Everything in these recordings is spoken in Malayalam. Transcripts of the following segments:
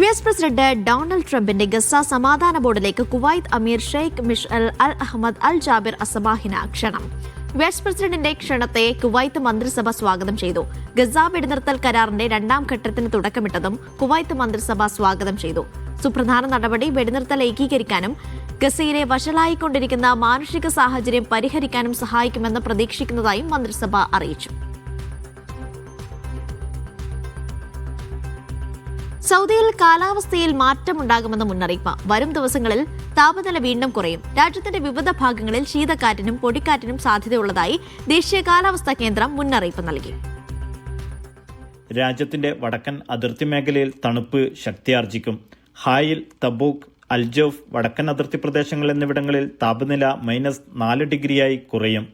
യുഎസ് പ്രസിഡന്റ് ഡൊണാൾഡ് ട്രംപിന്റെ ഗസ സമാധാന ബോർഡിലേക്ക് കുവൈത്ത് അമീർ ഷെയ്ഖ് മിഷൽ അൽ അഹമ്മദ് അൽ ജാബിർ അസബാഹിന് ക്ഷണം. യുഎസ് പ്രസിഡന്റിന്റെ ക്ഷണത്തെ കുവൈത്ത് മന്ത്രിസഭ സ്വാഗതം ചെയ്തു. ഗസ വെടിനിർത്തൽ കരാറിന്റെ രണ്ടാം ഘട്ടത്തിന് തുടക്കമിട്ടതും കുവൈത്ത് മന്ത്രിസഭ സ്വാഗതം ചെയ്തു. സുപ്രധാന നടപടി വെടിനിർത്തൽ ഏകീകരിക്കാനും ഗസയിലെ വഷളായിക്കൊണ്ടിരിക്കുന്ന മാനുഷിക സാഹചര്യം പരിഹരിക്കാനും സഹായിക്കുമെന്ന് പ്രതീക്ഷിക്കുന്നതായും മന്ത്രിസഭ അറിയിച്ചു. സൗദിയിൽ കാലാവസ്ഥയിൽ മാറ്റമുണ്ടാകുമെന്ന മുന്നറിയിപ്പ്. വരും ദിവസങ്ങളിൽ താപനില വീണ്ടും കുറയും. രാജ്യത്തിന്റെ വിവിധ ഭാഗങ്ങളിൽ ശീതക്കാറ്റിനും പൊടിക്കാറ്റിനും സാധ്യതയുള്ളതായി ദേശീയ കാലാവസ്ഥാ കേന്ദ്രം മുന്നറിയിപ്പ് നൽകി. രാജ്യത്തിന്റെ വടക്കൻ അതിർത്തി മേഖലയിൽ തണുപ്പ് ശക്തിയാർജിക്കും. ഹായിൽ, തബൂക്ക്, അൽജൌഫ്, വടക്കൻ അതിർത്തി പ്രദേശങ്ങൾ എന്നിവിടങ്ങളിൽ താപനില -4 ഡിഗ്രിയായി കുറയും.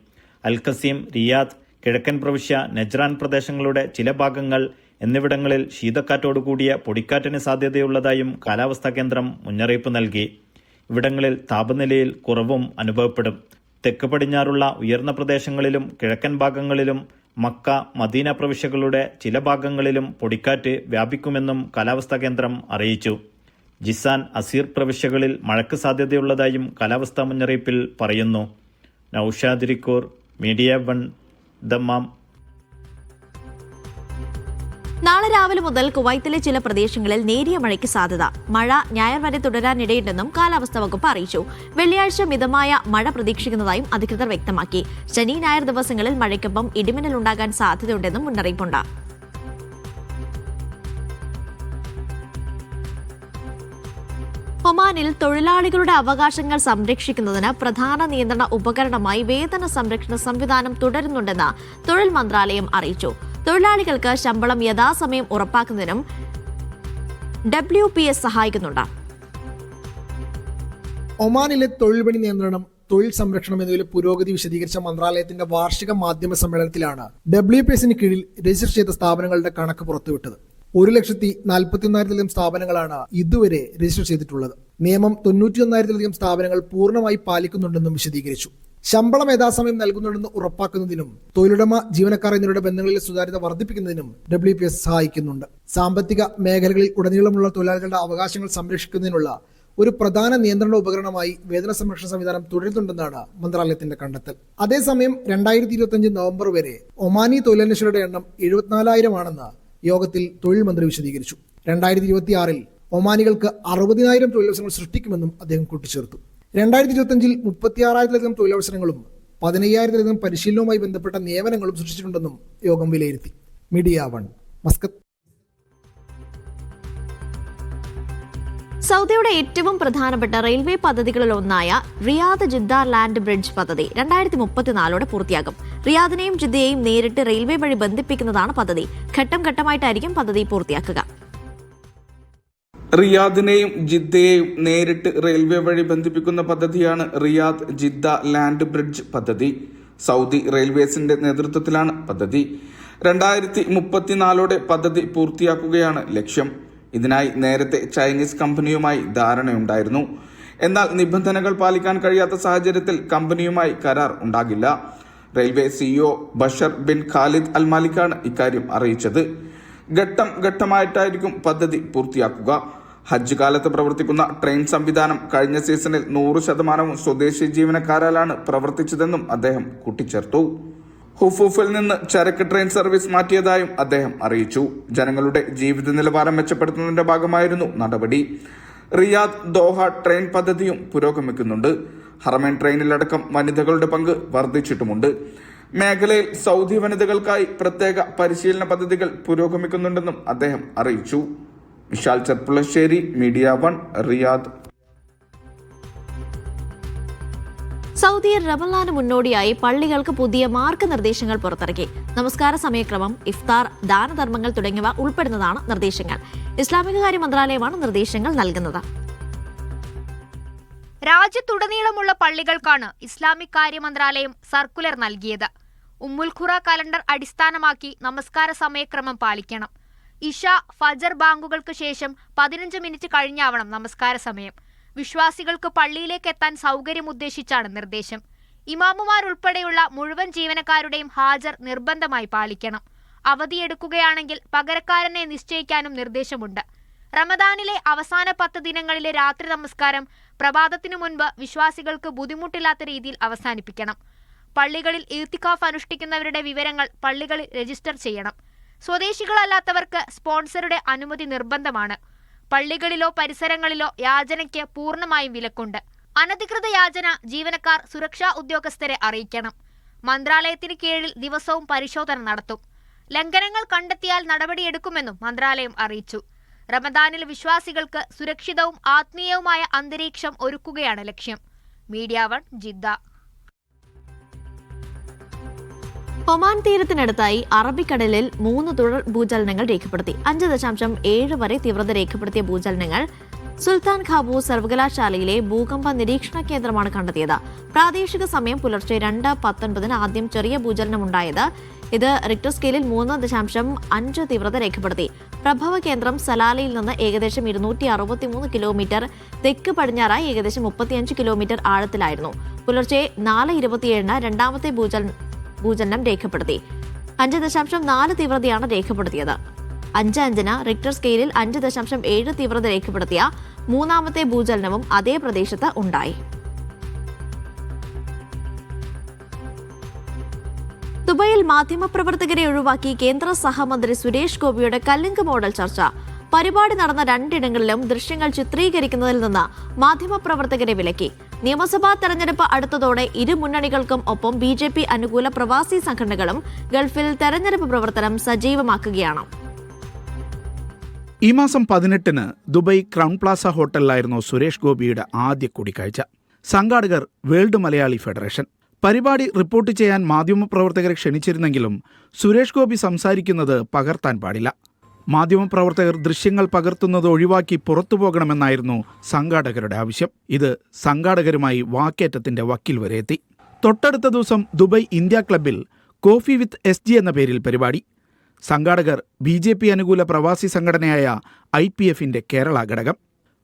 അൽഖസീം, റിയാദ്, കിഴക്കൻ പ്രവിശ്യ, നജ്റാൻ പ്രദേശങ്ങളുടെ ചില ഭാഗങ്ങൾ എന്നിവിടങ്ങളിൽ ശീതക്കാറ്റോടുകൂടിയ പൊടിക്കാറ്റിന് സാധ്യതയുള്ളതായും കാലാവസ്ഥാ കേന്ദ്രം മുന്നറിയിപ്പ് നൽകി. ഇവിടങ്ങളിൽ താപനിലയിൽ കുറവും അനുഭവപ്പെടും. തെക്ക് പടിഞ്ഞാറുള്ള ഉയർന്ന പ്രദേശങ്ങളിലും കിഴക്കൻ ഭാഗങ്ങളിലും മക്ക, മദീന പ്രവിശ്യകളുടെ ചില ഭാഗങ്ങളിലും പൊടിക്കാറ്റ് വ്യാപിക്കുമെന്നും കാലാവസ്ഥാ കേന്ദ്രം അറിയിച്ചു. ജിസാൻ, അസീർ പ്രവിശ്യകളിൽ മഴയ്ക്ക് സാധ്യതയുള്ളതായും കാലാവസ്ഥാ മുന്നറിയിപ്പിൽ പറയുന്നു. Naushad റിക്കൂർ, media 1, Dammam. നാളെ രാവിലെ മുതൽ കുവൈത്തിലെ ചില പ്രദേശങ്ങളിൽ നേരിയ മഴയ്ക്ക് സാധ്യത. മഴ ഞായർ വരെ തുടരാനിടയുണ്ടെന്നും കാലാവസ്ഥാ വകുപ്പ് അറിയിച്ചു. വെള്ളിയാഴ്ച മിതമായ മഴ പ്രതീക്ഷിക്കുന്നതായും അധികൃതർ വ്യക്തമാക്കി. ശനി, ഞായർ ദിവസങ്ങളിൽ മഴയ്ക്കൊപ്പം ഇടിമിന്നലുണ്ടാകാൻ സാധ്യതയുണ്ടെന്നും മുന്നറിയിപ്പുണ്ട്. ഒമാനിൽ തൊഴിലാളികളുടെ അവകാശങ്ങൾ സംരക്ഷിക്കുന്നതിന് പ്രധാന നിയന്ത്രണ ഉപകരണമായി വേതന സംരക്ഷണ സംവിധാനം തുടരുന്നുണ്ടെന്ന് തൊഴിൽ മന്ത്രാലയം അറിയിച്ചു. തൊഴിലാളികൾക്ക് ശമ്പളം യഥാസമയം ഉറപ്പാക്കുന്നതിനും WPS സഹായിക്കുന്നുണ്ട്. ഒമാനിലെ തൊഴിൽ പണി നിയന്ത്രണം, തൊഴിൽ സംരക്ഷണം എന്നിവയിലെ പുരോഗതി വിശദീകരിച്ച മന്ത്രാലയത്തിന്റെ വാർഷിക മാധ്യമ സമ്മേളനത്തിലാണ് WPSന് കീഴിൽ രജിസ്റ്റർ ചെയ്ത സ്ഥാപനങ്ങളുടെ കണക്ക് പുറത്തുവിട്ടത്. 1,41,000 സ്ഥാപനങ്ങളാണ് ഇതുവരെ രജിസ്റ്റർ ചെയ്തിട്ടുള്ളത്. നിയമം 91,000 സ്ഥാപനങ്ങൾ പൂർണ്ണമായി പാലിക്കുന്നുണ്ടെന്നും വിശദീകരിച്ചു. ശമ്പളം യഥാസമയം നൽകുന്നുണ്ടെന്ന് ഉറപ്പാക്കുന്നതിനും തൊഴിലുടമ ജീവനക്കാർ എന്നിവരുടെ ബന്ധങ്ങളിലെ സുതാര്യത വർദ്ധിപ്പിക്കുന്നതിനും WPS സഹായിക്കുന്നുണ്ട്. സാമ്പത്തിക മേഖലകളിൽ ഉടനീളമുള്ള തൊഴിലാളികളുടെ അവകാശങ്ങൾ സംരക്ഷിക്കുന്നതിനുള്ള ഒരു പ്രധാന നിയന്ത്രണ ഉപകരണമായി വേതന സംരക്ഷണ സംവിധാനം തുടരുന്നുണ്ടെന്നാണ് മന്ത്രാലയത്തിന്റെ കണ്ടെത്തൽ. അതേസമയം 2025 നവംബർ വരെ ഒമാനി തൊഴിലന്വേഷകരുടെ എണ്ണം 74,000 ആണെന്ന് യോഗത്തിൽ തൊഴിൽ മന്ത്രി വിശദീകരിച്ചു. 2026 ഒമാനികൾക്ക് 60,000 തൊഴിലവസരങ്ങൾ സൃഷ്ടിക്കുമെന്നും അദ്ദേഹം കൂട്ടിച്ചേർത്തു. 2025 36,000 തൊഴിലവസരങ്ങളും 15,000 പരിശീലനവുമായി ബന്ധപ്പെട്ട നിയമനങ്ങളും സൃഷ്ടിച്ചിട്ടുണ്ടെന്നും യോഗം വിലയിരുത്തി. Media 1, Muscat. സൗദിയുടെ ഏറ്റവും പ്രധാനപ്പെട്ട റെയിൽവേ പദ്ധതികളിലൊന്നായ റിയാദ് ജിദ്ദ ലാൻഡ് ബ്രിഡ്ജ് പദ്ധതി 2034 പൂർത്തിയാകും. റിയാദിനെയും ജിദ്ദയെയും നേരിട്ട് റെയിൽവേ വഴി ബന്ധിപ്പിക്കുന്നതാണ് പദ്ധതി. ഘട്ടം ഘട്ടമായിട്ടായിരിക്കും പദ്ധതി പൂർത്തിയാക്കുക. റിയാദിനെയും ജിദ്ദയെയും നേരിട്ട് റെയിൽവേ വഴി ബന്ധിപ്പിക്കുന്ന പദ്ധതിയാണ് റിയാദ് ജിദ്ദ ലാൻഡ് ബ്രിഡ്ജ് പദ്ധതി. സൗദി റെയിൽവേസിന്റെ നേതൃത്വത്തിലാണ് പദ്ധതി. 2034 പദ്ധതി പൂർത്തിയാക്കുകയാണ് ലക്ഷ്യം. ഇതിനായി നേരത്തെ ചൈനീസ് കമ്പനിയുമായി ധാരണയുണ്ടായിരുന്നു. എന്നാൽ നിബന്ധനകൾ പാലിക്കാൻ കഴിയാത്ത സാഹചര്യത്തിൽ കമ്പനിയുമായി കരാർ ഉണ്ടാകില്ല. Railway CEO Bashar bin Khalid Al മാലിക്കാണ് ഇക്കാര്യം അറിയിച്ചത്. ഘട്ടം ഘട്ടമായിട്ടായിരിക്കും പദ്ധതി പൂർത്തിയാക്കുക. ഹജ്ജ് കാലത്ത് പ്രവർത്തിക്കുന്ന ട്രെയിൻ സംവിധാനം കഴിഞ്ഞ സീസണിൽ 100% സ്വദേശി ജീവനക്കാരാലാണ് പ്രവർത്തിച്ചതെന്നും അദ്ദേഹം കൂട്ടിച്ചേർത്തു. ഹുഫൂഫിൽ നിന്ന് ചരക്ക് ട്രെയിൻ സർവീസ് മാറ്റിയതായും അദ്ദേഹം അറിയിച്ചു. ജനങ്ങളുടെ ജീവിത നിലവാരം മെച്ചപ്പെടുത്തുന്നതിന്റെ ഭാഗമായിരുന്നു നടപടി. റിയാദ് ദോഹ ട്രെയിൻ പദ്ധതിയും പുരോഗമിക്കുന്നുണ്ട്. ഹറമൈൻ ട്രെയിനിലടക്കം വനിതകളുടെ പങ്ക് വർദ്ധിച്ചിട്ടുമുണ്ട്. മേഖലയിൽ സൗദി വനിതകൾക്കായി പ്രത്യേക പരിശീലന പദ്ധതികൾ പുരോഗമിക്കുന്നുണ്ടെന്നും അദ്ദേഹം അറിയിച്ചു. Vishal Cherpulassery, media 1, Riyadh. Saudi റമളാന് മുന്നോടിയായി പള്ളികൾക്ക് പുതിയ മാർഗനിർദ്ദേശങ്ങൾ പുറത്തിറക്കി. നമസ്കാര സമയക്രമം, ഇഫ്താർ, ദാനധർമ്മങ്ങൾ തുടങ്ങിയവ ഉൾപ്പെടുന്നതാണ് നിർദ്ദേശങ്ങൾ. ഇസ്ലാമികകാര്യ മന്ത്രാലയമാണ് നിർദ്ദേശങ്ങൾ നൽകുന്നത്. രാജ്യത്തുടനീളമുള്ള പള്ളികൾക്കാണ് ഇസ്ലാമിക് കാര്യ മന്ത്രാലയം സർക്കുലർ നൽകിയത്. ഉമ്മുൽ ഖുറ കലണ്ടർ അടിസ്ഥാനമാക്കി നമസ്കാര സമയക്രമം പാലിക്കണം. ഇഷ, ഫജർ ബാങ്കുകൾക്ക് ശേഷം 15 മിനിറ്റ് കഴിഞ്ഞാവണം നമസ്കാര സമയം. വിശ്വാസികൾക്ക് പള്ളിയിലേക്ക് എത്താൻ സൗകര്യമുദ്ദേശിച്ചാണ് നിർദ്ദേശം. ഇമാമുമാരുൾപ്പെടെയുള്ള മുഴുവൻ ജീവനക്കാരുടെയും ഹാജർ നിർബന്ധമായി പാലിക്കണം. അവധിയെടുക്കുകയാണെങ്കിൽ പകരക്കാരനെ നിശ്ചയിക്കാനും നിർദ്ദേശമുണ്ട്. റമദാനിലെ അവസാന 10 ദിനങ്ങളിലെ രാത്രി നമസ്കാരം പ്രഭാതത്തിനു മുൻപ് വിശ്വാസികൾക്ക് ബുദ്ധിമുട്ടില്ലാത്ത രീതിയിൽ അവസാനിപ്പിക്കണം. പള്ളികളിൽ ഇർത്തികാഫ് അനുഷ്ഠിക്കുന്നവരുടെ വിവരങ്ങൾ പള്ളികളിൽ രജിസ്റ്റർ ചെയ്യണം. സ്വദേശികളല്ലാത്തവർക്ക് സ്പോൺസറുടെ അനുമതി നിർബന്ധമാണ്. പള്ളികളിലോ പരിസരങ്ങളിലോ യാചനയ്ക്ക് പൂർണ്ണമായും വിലക്കുണ്ട്. അനധികൃത യാചന ജീവനക്കാർ സുരക്ഷാ ഉദ്യോഗസ്ഥരെ അറിയിക്കണം. മന്ത്രാലയത്തിന് കീഴിൽ ദിവസവും പരിശോധന നടത്തും. ലംഘനങ്ങൾ കണ്ടെത്തിയാൽ നടപടിയെടുക്കുമെന്നും മന്ത്രാലയം അറിയിച്ചു. റമദാനിൽ വിശ്വാസികൾക്ക് സുരക്ഷിതവും ആത്മീയവുമായ അന്തരീക്ഷം ഒരുക്കുകയാണ് ലക്ഷ്യം. Media 1 Jeddah. ഒമാൻ തീരത്തിനടുത്തായി അറബിക്കടലിൽ 3 തുടർ ഭൂചലനങ്ങൾ രേഖപ്പെടുത്തി. 5.7 വരെ തീവ്രത രേഖപ്പെടുത്തിയ ഭൂചലനങ്ങൾ സുൽത്താൻ ഖാബൂസ് സർവകലാശാലയിലെ ഭൂകമ്പ നിരീക്ഷണ കേന്ദ്രമാണ് കണ്ടെത്തിയത്. പ്രാദേശിക സമയം പുലർച്ചെ 2:19 ആദ്യം ചെറിയ ഭൂചലനമുണ്ടായത്. ഇത് റിക്ടർ സ്കെയിലിൽ 3.5 തീവ്രത രേഖപ്പെടുത്തി. പ്രഭവ കേന്ദ്രം സലാലയിൽ നിന്ന് ഏകദേശം 263 കിലോമീറ്റർ തെക്ക് പടിഞ്ഞാറായി ഏകദേശം 35 കിലോമീറ്റർ ആഴത്തിലായിരുന്നു. പുലർച്ചെ 4:27 രണ്ടാമത്തെ ഭൂചലനം രേഖപ്പെടുത്തി. 5.4 തീവ്രതയാണ് രേഖപ്പെടുത്തിയത്. 5:5 റിക്ടർ സ്കെയിലിൽ 5.7 തീവ്രത രേഖപ്പെടുത്തിയ മൂന്നാമത്തെ ഭൂചലനവും അതേ പ്രദേശത്ത് ഉണ്ടായി. ദുബൈയിൽ മാധ്യമപ്രവർത്തകരെ ഒഴിവാക്കി കേന്ദ്ര സഹമന്ത്രി സുരേഷ് ഗോപിയുടെ കല്ലിങ്ക് മോഡൽ ചർച്ച. പരിപാടി നടന്ന 2 ഇടങ്ങളിലും ദൃശ്യങ്ങൾ ചിത്രീകരിക്കുന്നതിൽ നിന്ന് മാധ്യമപ്രവർത്തകരെ വിലക്കി. നിയമസഭാ തെരഞ്ഞെടുപ്പ് അടുത്തതോടെ ഇരു മുന്നണികൾക്കും ഒപ്പം BJP അനുകൂല പ്രവാസി സംഘടനകളും ഗൾഫിൽ തെരഞ്ഞെടുപ്പ് പ്രവർത്തനം സജീവമാക്കുകയാണ്. ഈ മാസം 18 ദുബൈ ക്രൗൺ പ്ലാസ ഹോട്ടലിലായിരുന്നു സുരേഷ് ഗോപിയുടെ ആദ്യ കൂടിക്കാഴ്ച. സംഘാടകർ വേൾഡ് മലയാളി ഫെഡറേഷൻ. പരിപാടി റിപ്പോർട്ട് ചെയ്യാൻ മാധ്യമപ്രവർത്തകരെ ക്ഷണിച്ചിരുന്നെങ്കിലും സുരേഷ് ഗോപി സംസാരിക്കുന്നത് പകർത്താൻ പാടില്ല. മാധ്യമപ്രവർത്തകർ ദൃശ്യങ്ങൾ പകർത്തുന്നത് ഒഴിവാക്കി പുറത്തുപോകണമെന്നായിരുന്നു സംഘാടകരുടെ ആവശ്യം. ഇത് സംഘാടകരുമായി വാക്കേറ്റത്തിന്റെ വക്കിൽ വരെ എത്തി. തൊട്ടടുത്ത ദിവസം ദുബൈ ഇന്ത്യ ക്ലബ്ബിൽ കോഫി വിത്ത് SG എന്ന പേരിൽ പരിപാടി. സംഘാടകർ BJP അനുകൂല പ്രവാസി സംഘടനയായ IPFന്റെ കേരള ഘടകം.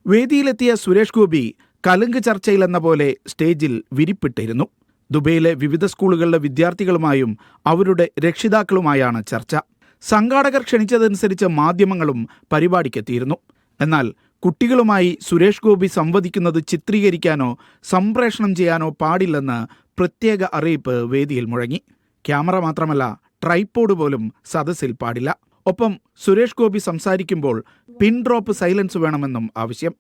വേദിയിലെത്തിയ സുരേഷ് ഗോപി കലുങ്ക് ചർച്ചയിലെന്ന പോലെ സ്റ്റേജിൽ വിരിപ്പിട്ടിരുന്നു. ദുബൈയിലെ വിവിധ സ്കൂളുകളിലെ വിദ്യാർത്ഥികളുമായും അവരുടെ രക്ഷിതാക്കളുമായാണ് ചർച്ച. സംഘാടകർ ക്ഷണിച്ചതനുസരിച്ച് മാധ്യമങ്ങളും പരിപാടിക്കെത്തിയിരുന്നു. എന്നാൽ കുട്ടികളുമായി സുരേഷ് ഗോപി സംവദിക്കുന്നത് ചിത്രീകരിക്കാനോ സംപ്രേഷണം ചെയ്യാനോ പാടില്ലെന്ന് പ്രത്യേക അറിയിപ്പ് വേദിയിൽ മുഴങ്ങി. ക്യാമറ മാത്രമല്ല, ട്രൈപോഡ് പോലും സദസ്സിൽ പാടില്ല. ഒപ്പം സുരേഷ് ഗോപി സംസാരിക്കുമ്പോൾ പിൻ ഡ്രോപ്പ് സൈലൻസ് വേണമെന്നും ആവശ്യം.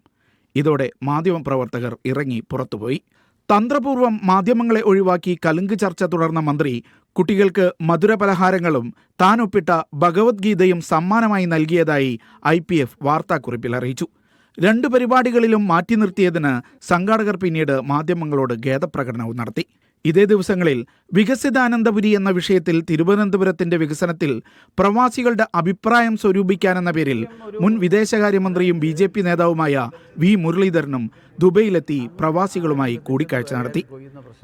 ഇതോടെ മാധ്യമപ്രവർത്തകർ ഇറങ്ങി പുറത്തുപോയി. തന്ത്രപൂർവ്വം മാധ്യമങ്ങളെ ഒഴിവാക്കി കലുങ്ക് ചർച്ച തുടർന്ന മന്ത്രി കുട്ടികൾക്ക് മധുരപലഹാരങ്ങളും താൻ ഒപ്പിട്ട ഭഗവത്ഗീതയും സമ്മാനമായി നൽകിയതായി IPF വാർത്താക്കുറിപ്പിൽ അറിയിച്ചു. 2 പരിപാടികളിലും മാറ്റി നിർത്തിയതിന് സംഘാടകർ പിന്നീട് മാധ്യമങ്ങളോട് ഖേദപ്രകടനവും നടത്തി. ഇതേ ദിവസങ്ങളിൽ വികസിതാനന്ദപുരി എന്ന വിഷയത്തിൽ തിരുവനന്തപുരത്തിന്റെ വികസനത്തിൽ പ്രവാസികളുടെ അഭിപ്രായം സ്വരൂപിക്കാനെന്ന പേരിൽ മുൻ വിദേശകാര്യമന്ത്രിയും BJP നേതാവുമായ V മുരളീധരനും ദുബൈയിലെത്തി പ്രവാസികളുമായി കൂടിക്കാഴ്ച നടത്തി.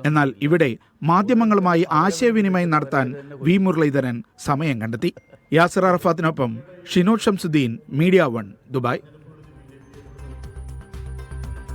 എന്നാൽ ഇവിടെ മാധ്യമങ്ങളുമായി ആശയവിനിമയം നടത്താൻ V മുരളീധരൻ സമയം കണ്ടെത്തി. യാസിർ അറഫാത്തിനൊപ്പം ഷിനോദ് ഷംസുദ്ദീൻ, മീഡിയ 1 ദുബായ്.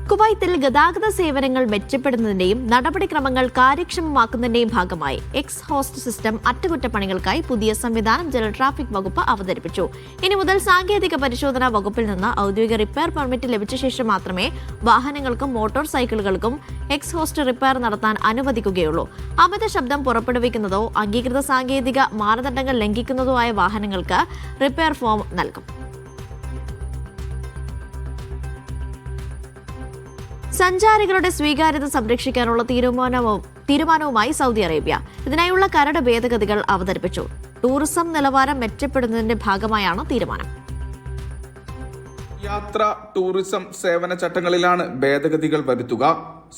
കുവൈത്തിൽ ഗതാഗത സേവനങ്ങൾ മെച്ചപ്പെടുന്നതിന്റെയും നടപടിക്രമങ്ങൾ കാര്യക്ഷമമാക്കുന്നതിന്റെയും ഭാഗമായി എക്സ് ഹോസ്റ്റ് സിസ്റ്റം അറ്റകുറ്റപ്പണികൾക്കായി പുതിയ സംവിധാനം ജല ട്രാഫിക് വകുപ്പ് അവതരിപ്പിച്ചു. ഇനി മുതൽ സാങ്കേതിക പരിശോധനാ വകുപ്പിൽ നിന്ന് ഔദ്യോഗിക റിപ്പയർ പെർമിറ്റ് ലഭിച്ച ശേഷം മാത്രമേ വാഹനങ്ങൾക്കും മോട്ടോർ സൈക്കിളുകൾക്കും എക്സ് ഹോസ്റ്റ് റിപ്പയർ നടത്താൻ അനുവദിക്കുകയുള്ളൂ. അമിത ശബ്ദം പുറപ്പെടുവിക്കുന്നതോ അംഗീകൃത സാങ്കേതിക മാനദണ്ഡങ്ങൾ ലംഘിക്കുന്നതോ ആയ വാഹനങ്ങൾക്ക് റിപ്പയർ ഫോം നൽകും. സഞ്ചാരികളുടെ സ്വീകാര്യത സംരക്ഷിക്കാനുള്ള തീരുമാനവുമായി സൗദി അറേബ്യ. ഇതിനായുള്ള കരട് ഭേദഗതികൾ അവതരിപ്പിച്ചു. ടൂറിസം നിലവാരം മെച്ചപ്പെടുന്നതിന്റെ ഭാഗമായാണ് തീരുമാനം. യാത്ര, ടൂറിസം സേവന ചട്ടങ്ങളിലാണ് ഭേദഗതികൾ വരുത്തുക.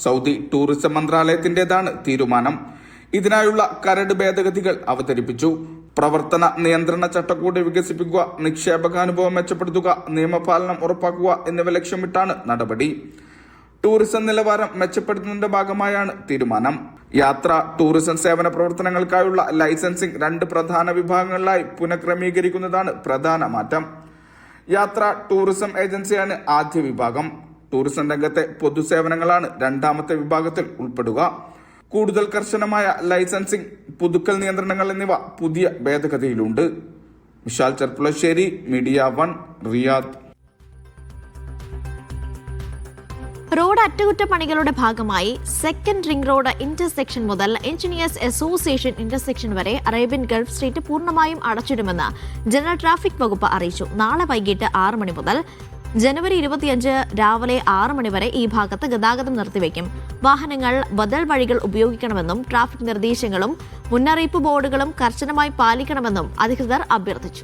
സൗദി ടൂറിസം മന്ത്രാലയത്തിന്റേതാണ് തീരുമാനം. ഇതിനായുള്ള കരട് ഭേദഗതികൾ അവതരിപ്പിച്ചു. പ്രവർത്തന നിയന്ത്രണ ചട്ടക്കൂട് വികസിപ്പിക്കുക, നിക്ഷേപകാനുഭവം മെച്ചപ്പെടുത്തുക, നിയമപാലനം ഉറപ്പാക്കുക എന്നിവ ലക്ഷ്യമിട്ടാണ് നടപടി. ടൂറിസം നിലവാരം മെച്ചപ്പെടുത്തുന്നതിന്റെ ഭാഗമായാണ് തീരുമാനം. യാത്ര, ടൂറിസം സേവന പ്രവർത്തനങ്ങൾക്കായുള്ള ലൈസൻസിംഗ് 2 പ്രധാന വിഭാഗങ്ങളിലായി പുനഃക്രമീകരിക്കുന്നതാണ് പ്രധാന മാറ്റം. യാത്ര, ടൂറിസം ഏജൻസിയാണ് ആദ്യ വിഭാഗം. ടൂറിസം രംഗത്തെ പൊതുസേവനങ്ങളാണ് രണ്ടാമത്തെ വിഭാഗത്തിൽ ഉൾപ്പെടുക. കൂടുതൽ കർശനമായ ലൈസൻസിംഗ്, പുതുക്കൽ നിയന്ത്രണങ്ങൾ എന്നിവ പുതിയ ഭേദഗതിയിലുണ്ട്. Vishal Cherpulassery, media 1 Riyadh. Road അറ്റകുറ്റപ്പണികളുടെ ഭാഗമായി സെക്കൻഡ് റിംഗ് റോഡ് ഇന്റർസെക്ഷൻ മുതൽ എഞ്ചിനീയേഴ്സ് അസോസിയേഷൻ ഇന്റർസെക്ഷൻ വരെ അറേബ്യൻ ഗൾഫ് സ്ട്രീറ്റ് പൂർണ്ണമായും അടച്ചിടുമെന്ന് ജനറൽ ട്രാഫിക് വകുപ്പ് അറിയിച്ചു. നാളെ വൈകിട്ട് 6 മണി മുതൽ ജനുവരി 25 രാവിലെ 6 മണി വരെ ഈ ഭാഗത്ത് ഗതാഗതം നിർത്തിവെക്കും. വാഹനങ്ങൾ ബദൽ വഴികൾ ഉപയോഗിക്കണമെന്നും ട്രാഫിക് നിർദ്ദേശങ്ങളും മുന്നറിയിപ്പ് ബോർഡുകളും കർശനമായി പാലിക്കണമെന്നും അധികൃതർ അഭ്യർത്ഥിച്ചു.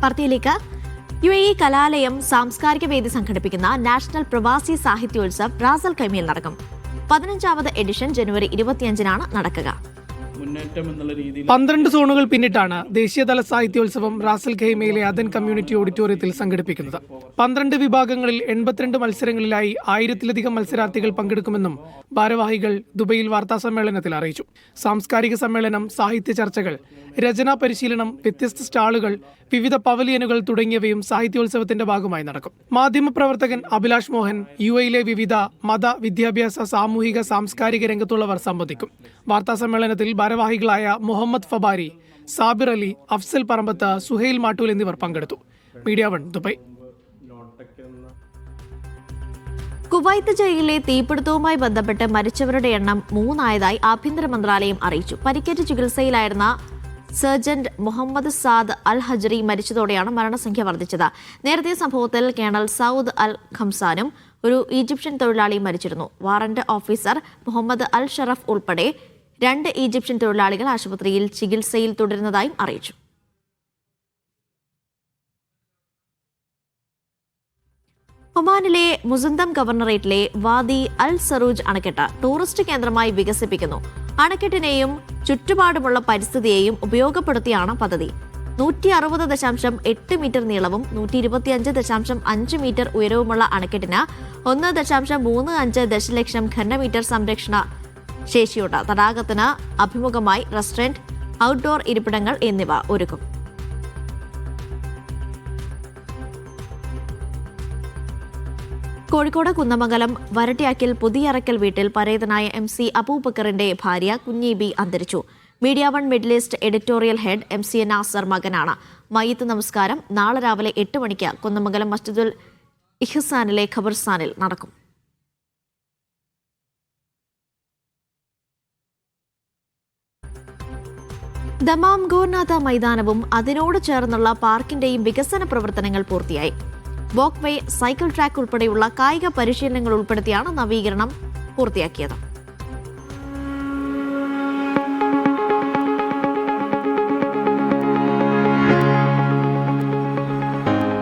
വാർത്തയിലേക്ക്. UAE കലാലയം സാംസ്കാരിക വേദി സംഘടിപ്പിക്കുന്ന നാഷണൽ പ്രവാസി സാഹിത്യോത്സവ് റാസൽ ഖൈമയിൽ നടക്കും. 15ാമത് എഡിഷൻ ജനുവരി 25 നടക്കുക. 12 സോണുകൾ പിന്നിട്ടാണ് ദേശീയതല സാഹിത്യോത്സവം റാസൽ ഖൈമയിലെ അദൻ കമ്മ്യൂണിറ്റി ഓഡിറ്റോറിയത്തിൽ സംഘടിപ്പിക്കുന്നത്. 12 വിഭാഗങ്ങളിൽ 82 മത്സരങ്ങളിലായി 1000-ലധികം മത്സരാർത്ഥികൾ പങ്കെടുക്കുമെന്നും ഭാരവാഹികൾ ദുബൈയിൽ വാർത്താസമ്മേളനത്തിൽ അറിയിച്ചു. സാംസ്കാരിക സമ്മേളനം, സാഹിത്യ ചർച്ചകൾ, രചനാ പരിശീലനം, വ്യത്യസ്ത സ്റ്റാളുകൾ, വിവിധ പവലിയനുകൾ തുടങ്ങിയവയും സാഹിത്യോത്സവത്തിന്റെ ഭാഗമായി നടക്കും. മാധ്യമപ്രവർത്തകൻ അഭിലാഷ് മോഹൻ, UAE വിവിധ മത, വിദ്യാഭ്യാസ, സാമൂഹിക, സാംസ്കാരിക രംഗത്തുള്ളവർ സംബന്ധിക്കും. വാർത്താസമ്മേളനത്തിൽ ഭാരവാഹികളായ മുഹമ്മദ് ഫബാരി, സാബിർ അലി, അഫ്സൽ പറമ്പത്ത്, സുഹൈൽ മാട്ടൂൽ എന്നിവർ പങ്കെടുത്തു. Media 1 Dubai. കുവൈത്ത് ജയിലിലെ തീപിടുത്തവുമായി ബന്ധപ്പെട്ട് മരിച്ചവരുടെ എണ്ണം 3 ആയതായി ആഭ്യന്തര മന്ത്രാലയം അറിയിച്ചു. പരിക്കേറ്റ് ചികിത്സയിലായിരുന്ന സർജന്റ് മുഹമ്മദ് സാദ് അൽ ഹജറി മരിച്ചതോടെയാണ് മരണസംഖ്യ വർദ്ധിച്ചത്. നേരത്തെ സംഭവത്തിൽ കേണൽ സൗദ് അൽ ഖംസാനും ഒരു ഈജിപ്ഷ്യൻ തൊഴിലാളിയും മരിച്ചിരുന്നു. വാറന്റ് ഓഫീസർ മുഹമ്മദ് അൽ ഷറഫ് ഉൾപ്പെടെ 2 ഈജിപ്ഷ്യൻ തൊഴിലാളികൾ ആശുപത്രിയിൽ ചികിത്സയിൽ തുടരുന്നതായും അറിയിച്ചു. ഒമാനിലെ മുസന്തം ഗവർണറേറ്റിലെ വാദി അൽ സറൂജ് അണക്കെട്ട് ടൂറിസ്റ്റ് കേന്ദ്രമായി വികസിപ്പിക്കുന്നു. അണക്കെട്ടിനെയും ചുറ്റുപാടുമുള്ള പരിസ്ഥിതിയെയും ഉപയോഗപ്പെടുത്തിയാണ് പദ്ധതി. 160.8 മീറ്റർ നീളവും 125.5 മീറ്റർ ഉയരവുമുള്ള അണക്കെട്ടിന് 1.35 ദശലക്ഷം ഘനമീറ്റർ സംരക്ഷണ ശേഷിയുണ്ട്. തടാകത്തിന് അഭിമുഖമായി റെസ്റ്റോറന്റ്, ഔട്ട്ഡോർ ഇരിപ്പിടങ്ങൾ എന്നിവ ഒരുക്കും. കോഴിക്കോട് കുന്നമംഗലം വരട്ടിയാക്കിൽ പുതിയറക്കൽ വീട്ടിൽ പരേതനായ MC അബൂബക്കറിന്റെ ഭാര്യ കുഞ്ഞീബി അന്തരിച്ചു. Media 1 middle east editorial head MC Nasser മകനാണ്. മയ്യിത്ത് നമസ്കാരം നാളെ രാവിലെ 8 മണിക്ക് കുന്നമംഗലം മസ്ജിദുൽ ഇഹ്സാനിലെ ഖബർസ്ഥാനിൽ നടക്കും. ദമാം ഗോർനാഥ മൈതാനവും അതിനോട് ചേർന്നുള്ള പാർക്കിന്റെയും വികസന പ്രവർത്തനങ്ങൾ പൂർത്തിയായി. വോക്ക് വേ, സൈക്കിൾ ട്രാക്ക് ഉൾപ്പെടെയുള്ള കായിക പരിശീലനങ്ങൾ ഉൾപ്പെടുത്തിയാണ് നവീകരണം പൂർത്തിയാക്കിയത്.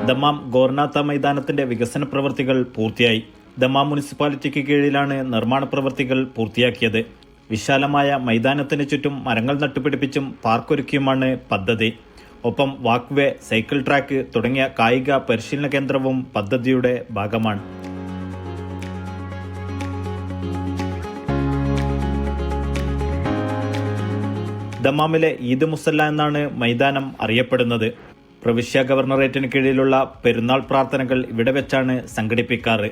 ദമാം ഗോർനാഥ മൈതാനത്തിന്റെ വികസന പ്രവൃത്തികൾ പൂർത്തിയായി. ദമാം മുനിസിപ്പാലിറ്റിക്ക് കീഴിലാണ് നിർമ്മാണ പ്രവൃത്തികൾ പൂർത്തിയാക്കിയത്. വിശാലമായ മൈതാനത്തിന് ചുറ്റും മരങ്ങൾ നട്ടുപിടിപ്പിച്ചും പാർക്കൊരുക്കിയുമാണ് പദ്ധതി. ഒപ്പം വാക്ക് വേ, സൈക്കിൾ ട്രാക്ക് തുടങ്ങിയ കായിക പരിശീലന കേന്ദ്രവും പദ്ധതിയുടെ ഭാഗമാണ്. ദമാമിലെ ഈദ് മുസല്ല എന്നാണ് മൈതാനം അറിയപ്പെടുന്നത്. പ്രവിശ്യ ഗവർണറേറ്റിന് കീഴിലുള്ള പെരുന്നാൾ പ്രാർത്ഥനകൾ ഇവിടെ വെച്ചാണ് സംഘടിപ്പിക്കാറ്.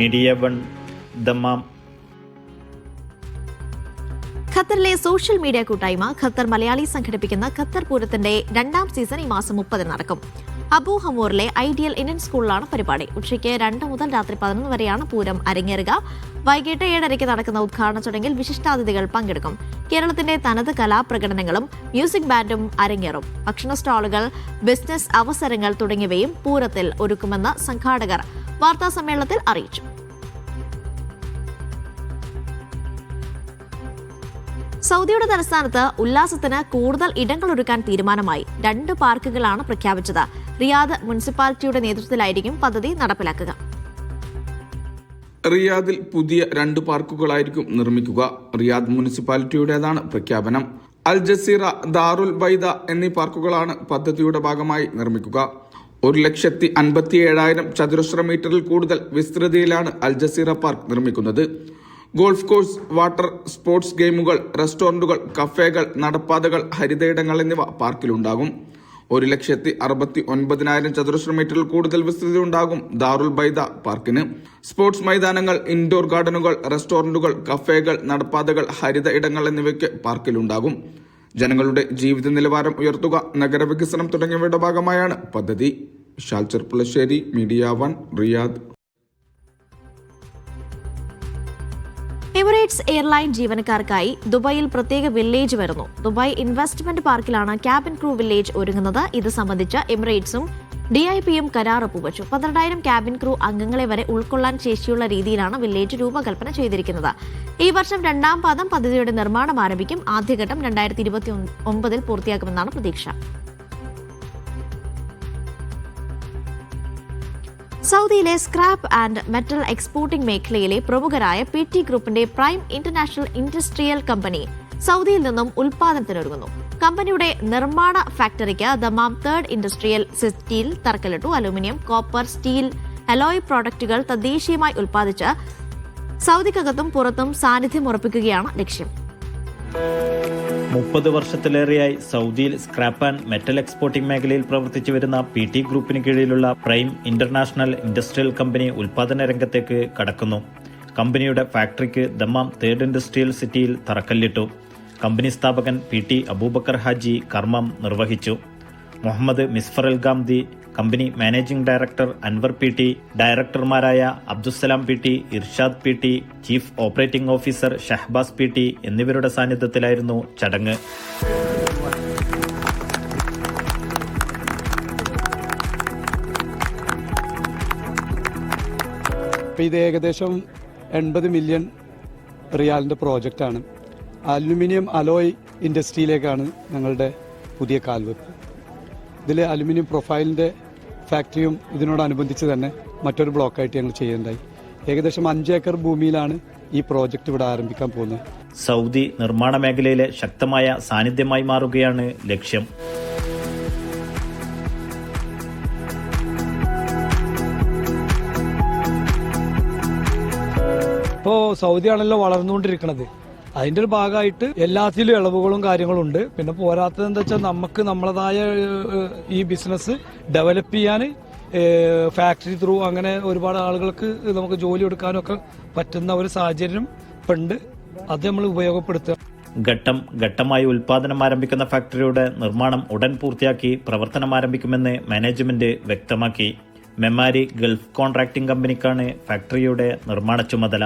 Media 1 Dammam. ഖത്തറിലെ സോഷ്യൽ മീഡിയ കൂട്ടായ്മ ഖത്തർ മലയാളി സംഘടിപ്പിക്കുന്ന ഖത്തർ പൂരത്തിന്റെ 2ാം സീസൺ ഈ മാസം 30 നടക്കും. അബു ഹമൂറിലെ ഐഡിയൽ ഇന്ത്യൻ സ്കൂളിലാണ് പരിപാടി. ഉച്ചയ്ക്ക് 2 മുതൽ രാത്രി 11 വരെയാണ് പൂരം അരങ്ങേറുക. വൈകിട്ട് 7:30 നടക്കുന്ന ഉദ്ഘാടന ചടങ്ങിൽ വിശിഷ്ടാതിഥികൾ പങ്കെടുക്കും. കേരളത്തിന്റെ തനത് കലാപ്രകടനങ്ങളും മ്യൂസിക് ബാൻഡും അരങ്ങേറും. ഭക്ഷണ സ്റ്റാളുകൾ, ബിസിനസ് അവസരങ്ങൾ തുടങ്ങിയവയും പൂരത്തിൽ ഒരുക്കുമെന്ന് സംഘാടകർ വാർത്താസമ്മേളനത്തിൽ അറിയിച്ചു. സൗദിയുടെ തലസ്ഥാനത്ത് ഉല്ലാസത്തിന് കൂടുതൽ ഇടങ്ങൾ ഒരുക്കാൻ തീരുമാനമായി. 2 പാർക്കുകളാണ് പ്രഖ്യാപിച്ചത്. റിയാദ് മുനിസിപ്പാലിറ്റിയുടെ നേതൃത്വത്തിലായിരിക്കും പദ്ധതി നടപ്പിലാക്കുക. റിയാദിൽ പുതിയ 2 പാർക്കുകളായിരിക്കും നിർമ്മിക്കുക. റിയാദ് മുനിസിപ്പാലിറ്റിയുടേതാണ് പ്രഖ്യാപനം. അൽ ജസീറ, ദാറുൽ ബൈദ എന്നീ പാർക്കുകളാണ് പദ്ധതിയുടെ ഭാഗമായി നിർമ്മിക്കുക. 1,57,000 ചതുരശ്ര മീറ്ററിൽ കൂടുതൽ വിസ്തൃതിയിലാണ് അൽ ജസീറ പാർക്ക് നിർമ്മിക്കുന്നത്. ഗോൾഫ് കോഴ്സ്, വാട്ടർ സ്പോർട്സ് ഗെയിമുകൾ, റെസ്റ്റോറന്റുകൾ, കഫേകൾ, നടപ്പാതകൾ, ഹരിതയിടങ്ങൾ എന്നിവ പാർക്കിലുണ്ടാകും. 1,69,000 ചതുരശ്ര മീറ്ററിൽ കൂടുതൽ വിസ്തൃതി ഉണ്ടാകും ദാറുൽ ബൈദ പാർക്കിന്. സ്പോർട്സ് മൈതാനങ്ങൾ, ഇൻഡോർ ഗാർഡനുകൾ, റെസ്റ്റോറന്റുകൾ, കഫേകൾ, നടപ്പാതകൾ, ഹരിത ഇടങ്ങൾ എന്നിവയ്ക്ക് പാർക്കിലുണ്ടാകും. ജനങ്ങളുടെ ജീവിത നിലവാരം ഉയർത്തുക, നഗരവികസനം തുടങ്ങിയവയുടെ ഭാഗമായാണ് പദ്ധതി. Vishal Cherpulassery, media 1, Riyadh. Emirates airline ജീവനക്കാർക്കായി ദുബായിൽ പ്രത്യേക വില്ലേജ് വരുന്നു. ദുബായ് ഇൻവെസ്റ്റ്മെന്റ് പാർക്കിലാണ് ക്യാബിൻ ക്രൂ വില്ലേജ് ഒരുങ്ങുന്നത്. ഇത് സംബന്ധിച്ച് എമിറേറ്റ്സും DIPയും കരാർ ഒപ്പുവച്ചു. 12,000 ക്യാബിൻ ക്രൂ അംഗങ്ങളെ വരെ ഉൾക്കൊള്ളാൻ ശേഷിയുള്ള രീതിയിലാണ് വില്ലേജ് രൂപകൽപ്പന ചെയ്തിരിക്കുന്നത്. ഈ വർഷം 2ാം പാദം പദ്ധതിയുടെ നിർമ്മാണം ആരംഭിക്കും. ആദ്യഘട്ടം 2029 പൂർത്തിയാക്കുമെന്നാണ് പ്രതീക്ഷ. സൗദിയിലെ സ്ക്രാപ്പ് ആൻഡ് മെറ്റൽ എക്സ്പോർട്ടിംഗ് മേഖലയിലെ പ്രമുഖരായ PT ഗ്രൂപ്പിന്റെ പ്രൈം ഇന്റർനാഷണൽ ഇൻഡസ്ട്രിയൽ കമ്പനി സൗദിയിൽ നിന്നും ഉൽപാദനത്തിനൊരുങ്ങുന്നു. കമ്പനിയുടെ നിർമ്മാണ ഫാക്ടറിക്ക് ദമാം 3rd ഇൻഡസ്ട്രിയൽ സിറ്റിയിൽ തറക്കല്ലിട്ടു. അലൂമിനിയം, കോപ്പർ, സ്റ്റീൽ, അലോയ് പ്രോഡക്റ്റുകൾ തദ്ദേശീയമായി ഉൽപ്പാദിച്ച് സൗദിക്കകത്തും പുറത്തും സാന്നിധ്യം ഉറപ്പിക്കുകയാണ് ലക്ഷ്യം. 30 വർഷത്തിലേറെയായി സൗദിയിൽ സ്ക്രാപ്പ് ആൻഡ് മെറ്റൽ എക്സ്പോർട്ടിംഗ് മേഖലയിൽ പ്രവർത്തിച്ചു വരുന്ന PT ഗ്രൂപ്പിന് കീഴിലുള്ള പ്രൈം ഇന്റർനാഷണൽ ഇൻഡസ്ട്രിയൽ കമ്പനി ഉൽപാദന രംഗത്തേക്ക് കടക്കുന്നു. കമ്പനിയുടെ ഫാക്ടറിക്ക് ദമാം 3rd ഇൻഡസ്ട്രിയൽ സിറ്റിയിൽ തറക്കല്ലിട്ടു. കമ്പനി സ്ഥാപകൻ PT അബൂബക്കർ ഹാജി കർമ്മം നിർവഹിച്ചു. Muhammad Misfar Al Ghamdi, company managing director Anwar PT, ഡയറക്ടർമാരായ Abdussalam PT, Irshad PT, chief operating officer Shahabaz PT എന്നിവരുടെ സാന്നിധ്യത്തിലായിരുന്നു ചടങ്ങ്. ഇത് ഏകദേശം 80 മില്യൺ റിയാലിൻ്റെ പ്രോജക്റ്റാണ്. അലുമിനിയം അലോയ് ഇൻഡസ്ട്രിയിലേക്കാണ് ഞങ്ങളുടെ പുതിയ കാൽവെപ്പ്. ഇതിൽ അലുമിനിയം പ്രൊഫൈലിൻ്റെ ഫാക്ടറിയും ഇതിനോടനുബന്ധിച്ച് തന്നെ മറ്റൊരു ബ്ലോക്കായിട്ട് ഞങ്ങൾ ചെയ്യുന്നുണ്ടായി. ഏകദേശം 5 ഏക്കർ ഭൂമിയിലാണ് ഈ പ്രോജക്റ്റ് ഇവിടെ ആരംഭിക്കാൻ പോകുന്നത്. സൗദി നിർമ്മാണ മേഖലയിലെ ശക്തമായ സാന്നിധ്യമായി മാറുകയാണ് ലക്ഷ്യം. ഇപ്പോൾ സൗദിയാണല്ലോ വളർന്നുകൊണ്ടിരിക്കുന്നത്. അതിൻ്റെ ഒരു ഭാഗമായിട്ട് എല്ലാത്തിലും ഇളവുകളും കാര്യങ്ങളും ഉണ്ട്. പിന്നെ പോരാത്തത് എന്താ വെച്ചാൽ നമുക്ക് നമ്മളതായ ഈ ബിസിനസ് ഡെവലപ്പ് ചെയ്യാൻ ഫാക്ടറി ത്രൂ അങ്ങനെ ഒരുപാട് ആളുകൾക്ക് നമുക്ക് ജോലി കൊടുക്കാനും ഒക്കെ പറ്റുന്ന ഒരു സാഹചര്യം ഇപ്പം ഉണ്ട്. അത് നമ്മൾ ഉപയോഗപ്പെടുത്തുക. ഘട്ടം ഘട്ടമായി ഉൽപാദനം ആരംഭിക്കുന്ന ഫാക്ടറിയുടെ നിർമ്മാണം ഉടൻ പൂർത്തിയാക്കി പ്രവർത്തനം ആരംഭിക്കുമെന്ന് മാനേജ്മെന്റ് വ്യക്തമാക്കി. മെമാരി ഗൾഫ് കോൺട്രാക്ടിംഗ് കമ്പനിക്കാണ് ഫാക്ടറിയുടെ നിർമ്മാണ ചുമതല.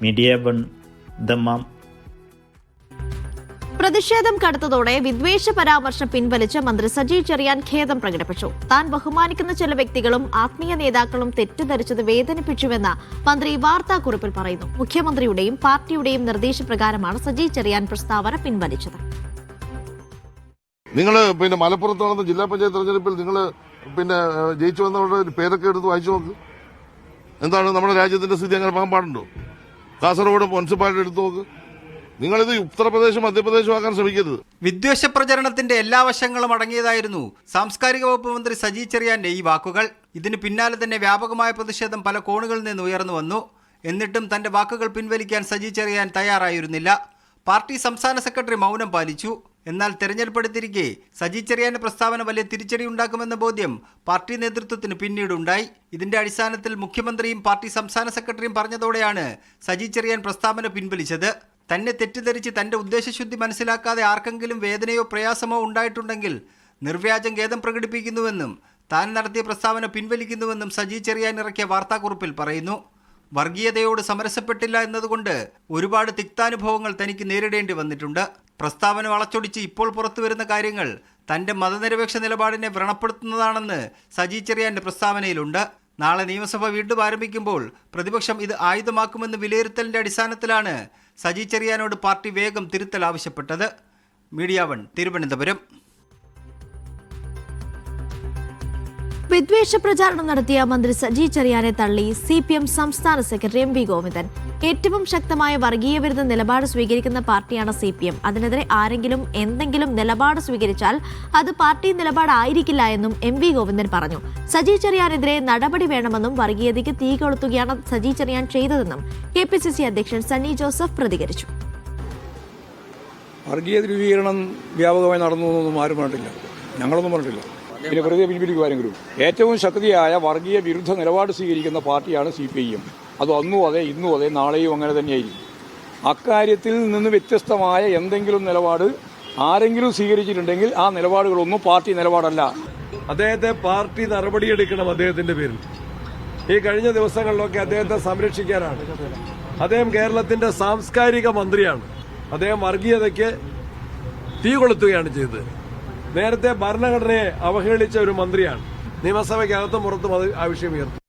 Media 1, Dammam. പ്രതിഷേധം കടുത്തതോടെ വിദ്വേഷ പരാമർശം പിൻവലിച്ച് മന്ത്രി സജി ചെറിയാൻ ഖേദം പ്രകടിപ്പിച്ചു. താൻ ബഹുമാനിക്കുന്ന ചില വ്യക്തികളും ആത്മീയ നേതാക്കളും തെറ്റിദ്ധരിച്ചത് വേദനിപ്പിച്ചുവെന്ന് മന്ത്രി വാർത്താക്കുറിപ്പിൽ പറയുന്നു. മുഖ്യമന്ത്രിയുടെയും പാർട്ടിയുടെയും നിർദ്ദേശപ്രകാരമാണ് സജി ചെറിയാൻ പ്രസ്താവന പിൻവലിച്ചത്. നിങ്ങൾ മലപ്പുറത്ത് നടന്ന ജില്ലാ പഞ്ചായത്ത് തെരഞ്ഞെടുപ്പിൽ നിങ്ങൾ ജയിച്ചു വന്നവരുടെ പേരൊക്കെ എടുത്ത് വായിച്ചു നോക്ക്. എന്താണ് നമ്മുടെ രാജ്യത്തിന്റെ സ്ഥിതി? അങ്ങനെ പോകാൻ പാടുണ്ടോ? കാസർഗോഡ് മുനിസിപ്പാലിറ്റി എടുത്തു നോക്ക്. നിങ്ങളിത് ഉത്തർപ്രദേശും മധ്യപ്രദേശും ആക്കാൻ ശ്രമിക്കരുത്. വിദ്വേഷ പ്രചരണത്തിന്റെ എല്ലാ വശങ്ങളും അടങ്ങിയതായിരുന്നു സാംസ്കാരിക വകുപ്പ് മന്ത്രി സജി ചെറിയാന്റെ ഈ വാക്കുകൾ. ഇതിന് പിന്നാലെ തന്നെ വ്യാപകമായ പ്രതിഷേധം പല കോണുകളിൽ നിന്ന് ഉയർന്നു വന്നു. എന്നിട്ടും തന്റെ വാക്കുകൾ പിൻവലിക്കാൻ സജി ചെറിയാൻ തയ്യാറായിരുന്നില്ല. പാർട്ടി സംസ്ഥാന സെക്രട്ടറി മൗനം പാലിച്ചു. എന്നാൽ തെരഞ്ഞെടുപ്പെടുത്തിരിക്കെ സജി ചെറിയാന്റെ പ്രസ്താവന വലിയ തിരിച്ചടി ഉണ്ടാക്കുമെന്ന ബോധ്യം പാർട്ടി നേതൃത്വത്തിന് പിന്നീടുണ്ടായി. ഇതിന്റെ അടിസ്ഥാനത്തിൽ മുഖ്യമന്ത്രിയും പാർട്ടി സംസ്ഥാന സെക്രട്ടറിയും പറഞ്ഞതോടെയാണ് സജി ചെറിയാൻ പ്രസ്താവന പിൻവലിച്ചത്. തന്നെ തെറ്റിദ്ധരിച്ച് തന്റെ ഉദ്ദേശശുദ്ധി മനസ്സിലാക്കാതെ ആർക്കെങ്കിലും വേദനയോ പ്രയാസമോ ഉണ്ടായിട്ടുണ്ടെങ്കിൽ നിർവ്യാജം ഖേദം പ്രകടിപ്പിക്കുന്നുവെന്നും താൻ നടത്തിയ പ്രസ്താവന പിൻവലിക്കുന്നുവെന്നും സജി ചെറിയാൻ ഇറക്കിയ വാർത്താക്കുറിപ്പിൽ പറയുന്നു. വർഗീയതയോട് സമരസപ്പെട്ടില്ല എന്നതുകൊണ്ട് ഒരുപാട് തിക്താനുഭവങ്ങൾ തനിക്ക് നേരിടേണ്ടി വന്നിട്ടുണ്ട്. പ്രസ്താവന വളച്ചൊടിച്ച് ഇപ്പോൾ പുറത്തുവരുന്ന കാര്യങ്ങൾ തന്റെ മതനിരപേക്ഷ നിലപാടിനെ വ്രണപ്പെടുത്തുന്നതാണെന്ന് സജി ചെറിയാന്റെ പ്രസ്താവനയിലുണ്ട്. നാളെ നിയമസഭ വീണ്ടും ആരംഭിക്കുമ്പോൾ പ്രതിപക്ഷം ഇത് ആയുധമാക്കുമെന്ന് വിലയിരുത്തലിന്റെ അടിസ്ഥാനത്തിലാണ് സജി ചെറിയാനോട് പാർട്ടി വേഗം തിരുത്തൽ ആവശ്യപ്പെട്ടത്. മീഡിയ 1, തിരുവനന്തപുരം. വിദ്വേഷ പ്രചാരണം നടത്തിയ മന്ത്രി സജി ചെറിയാനെ തള്ളി CPM സംസ്ഥാന സെക്രട്ടറി MV ഗോവിന്ദൻ. ഏറ്റവും ശക്തമായ വർഗീയ വിരുദ്ധ നിലപാട് സ്വീകരിക്കുന്ന പാർട്ടിയാണ് CPM. അതിനെതിരെ ആരെങ്കിലും എന്തെങ്കിലും നിലപാട് സ്വീകരിച്ചാൽ അത് പാർട്ടി നിലപാടായിരിക്കില്ല എന്നും MV ഗോവിന്ദൻ പറഞ്ഞു. സജി ചെറിയാനെതിരെ നടപടി വേണമെന്നും വർഗീയതയ്ക്ക് തീ കൊളുത്തുകയാണ് സജി ചെറിയാൻ ചെയ്തതെന്നും KPCC അധ്യക്ഷൻ സണ്ണി ജോസഫ് പ്രതികരിച്ചു. വർഗീയ ധ്രുവീകരണം വ്യാപകമായി നടന്നു എന്നൊന്നും ആരും പറഞ്ഞിട്ടില്ല, ഞങ്ങളൊന്നും പറഞ്ഞിട്ടില്ല. പിന്നെ വെറുതെ പിൻവലിക്കുവാരെങ്കിലും ഏറ്റവും ശക്തിയായ വർഗീയ വിരുദ്ധ നിലപാട് സ്വീകരിക്കുന്ന പാർട്ടിയാണ് CPIM. അത് അന്നും അതെ, ഇന്നും അതെ, നാളെയും അങ്ങനെ തന്നെയായിരിക്കും. അക്കാര്യത്തിൽ നിന്ന് വ്യത്യസ്തമായ എന്തെങ്കിലും നിലപാട് ആരെങ്കിലും സ്വീകരിച്ചിട്ടുണ്ടെങ്കിൽ ആ നിലപാടുകളൊന്നും പാർട്ടി നിലപാടല്ല. അദ്ദേഹത്തെ പാർട്ടി നടപടിയെടുക്കണം. അദ്ദേഹത്തിന്റെ പേരിൽ ഈ കഴിഞ്ഞ ദിവസങ്ങളിലൊക്കെ അദ്ദേഹത്തെ സംരക്ഷിക്കാനാണ്. അദ്ദേഹം കേരളത്തിന്റെ സാംസ്കാരിക മന്ത്രിയാണ്. അദ്ദേഹം വർഗീയതയ്ക്ക് തീ കൊളുത്തുകയാണ് ചെയ്തത്. നേരത്തെ ഭരണഘടനയെ അവഹേളിച്ച ഒരു മന്ത്രിയാണ്. നിയമസഭയ്ക്കകത്തും പുറത്തും അത് ആവശ്യമുയർത്തി.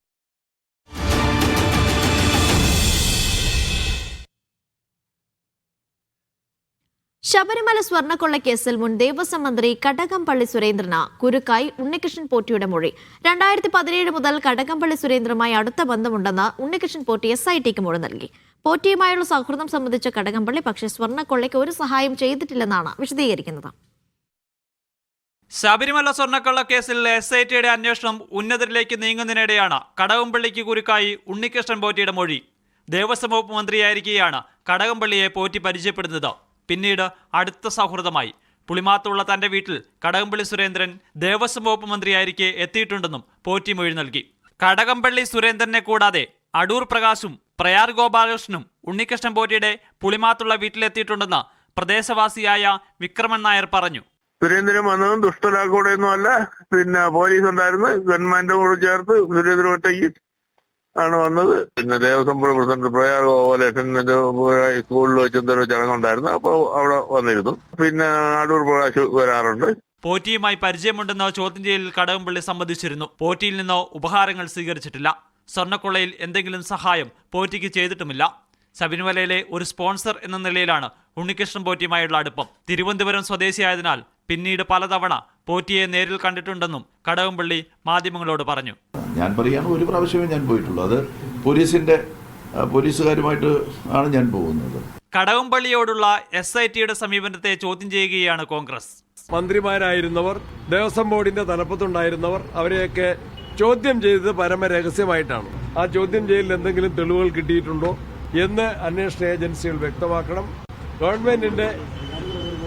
ശബരിമല സ്വർണ്ണക്കൊള്ളക്കേസിൽ മുൻ ദേവസ്വം മന്ത്രി കടകംപള്ളി സുരേന്ദ്രന് കുരുക്കായി ഉണ്ണികൃഷ്ണൻ പോറ്റിയുടെ മൊഴി. 2017 മുതൽ കടകംപള്ളി സുരേന്ദ്രനുമായി അടുത്ത ബന്ധമുണ്ടെന്ന് ഉണ്ണികൃഷ്ണൻ പോറ്റി SITക്ക് മൊഴി നൽകി. പോറ്റിയുമായുള്ള സൗഹൃദം സംബന്ധിച്ച കടകംപള്ളി പക്ഷേ സ്വർണ്ണക്കൊള്ളയ്ക്ക് ഒരു സഹായം ചെയ്തിട്ടില്ലെന്നാണ് വിശദീകരിക്കുന്നത്. ശബരിമല സ്വർണ്ണക്കൊള്ളക്കേസിൽ SITയുടെ അന്വേഷണം ഉന്നതരിലേക്ക് നീങ്ങുന്നതിനിടെയാണ് കടകംപള്ളിക്ക് കുരുക്കായി ഉണ്ണികൃഷ്ണൻ പോറ്റിയുടെ മൊഴി. ദേവസ്വം വകുപ്പ് മന്ത്രിയായിരിക്കെയാണ് കടകംപള്ളിയെ പോറ്റി പരിചയപ്പെടുന്നത്. പിന്നീട് അടുത്ത സൗഹൃദമായി. പുളിമാത്തുള്ള തന്റെ വീട്ടിൽ കടകംപള്ളി സുരേന്ദ്രൻ ദേവസ്വം വകുപ്പ് മന്ത്രിയായിരിക്കെ എത്തിയിട്ടുണ്ടെന്നും പോറ്റി മൊഴി നൽകി. കടകംപള്ളി സുരേന്ദ്രനെ കൂടാതെ അടൂർ പ്രകാശും പ്രയാർ ഗോപാലകൃഷ്ണനും ഉണ്ണികൃഷ്ണൻ പോറ്റിയുടെ പുളിമാത്തുള്ള വീട്ടിലെത്തിയിട്ടുണ്ടെന്ന് പ്രദേശവാസിയായ വിക്രമൻ നായർ പറഞ്ഞു. സുരേന്ദ്രൻ വന്നതും ദുഷ്ടലാക്കൂടെയൊന്നും അല്ല. പിന്നെ പോലീസ് ഉണ്ടായിരുന്നു. ഗവൺമെന്റിന്റെ കൂടെ ചേർത്ത് സുരേന്ദ്രൻ ഒറ്റയ്ക്ക് ആണ് വന്നത്. പിന്നെ ദേവസ്വം പ്രസിഡന്റ് പ്രയാർ ഗോപാലകൃഷ്ണൻ സ്കൂളിൽ വെച്ച് എന്തൊരു ചടങ്ങുണ്ടായിരുന്നു. അപ്പോൾ അവിടെ വന്നിരുന്നു. പിന്നെ അടൂർ പ്രകാശ് വരാറുണ്ട്. പോറ്റിയുമായി പരിചയമുണ്ടെന്ന് ചോദ്യം ചെയ്യലിൽ കടകംപള്ളി സമ്മതിച്ചിരുന്നു. പോറ്റിയിൽ നിന്നോ ഉപഹാരങ്ങൾ സ്വീകരിച്ചിട്ടില്ല. സ്വർണ്ണക്കൊള്ളയിൽ എന്തെങ്കിലും സഹായം പോറ്റിക്ക് ചെയ്തിട്ടുമില്ല. ശബരിമലയിലെ ഒരു സ്പോൺസർ എന്ന നിലയിലാണ് ഉണ്ണികൃഷ്ണൻ പോറ്റിയുമായുള്ള അടുപ്പം. തിരുവനന്തപുരം സ്വദേശിയായതിനാൽ പിന്നീട് പലതവണ പോറ്റിയെ നേരിൽ കണ്ടിട്ടുണ്ടെന്നും കടകംപള്ളി മാധ്യമങ്ങളോട് പറഞ്ഞു. ഞാൻ പറയുകയാണ്, ഒരു പ്രാവശ്യമേ ഞാൻ പോയിട്ടുള്ളൂ. അത് പോലീസുകാരുമായിട്ട് ആണ് ഞാൻ പോകുന്നത്. കടകംപള്ളിയോടുള്ള SITയുടെ സമീപനത്തെ ചോദ്യം ചെയ്യുകയാണ് കോൺഗ്രസ്. മന്ത്രിമാരായിരുന്നവർ, ദേവസ്വം ബോർഡിന്റെ തലപ്പത്തുണ്ടായിരുന്നവർ, അവരെയൊക്കെ ചോദ്യം ചെയ്തത് പരമരഹസ്യമായിട്ടാണ്. ആ ചോദ്യം ചെയ്യലിൽ എന്തെങ്കിലും തെളിവുകൾ കിട്ടിയിട്ടുണ്ടോ എന്ന് അന്വേഷണ ഏജൻസികൾ വ്യക്തമാക്കണം. ഗവൺമെന്റിന്റെ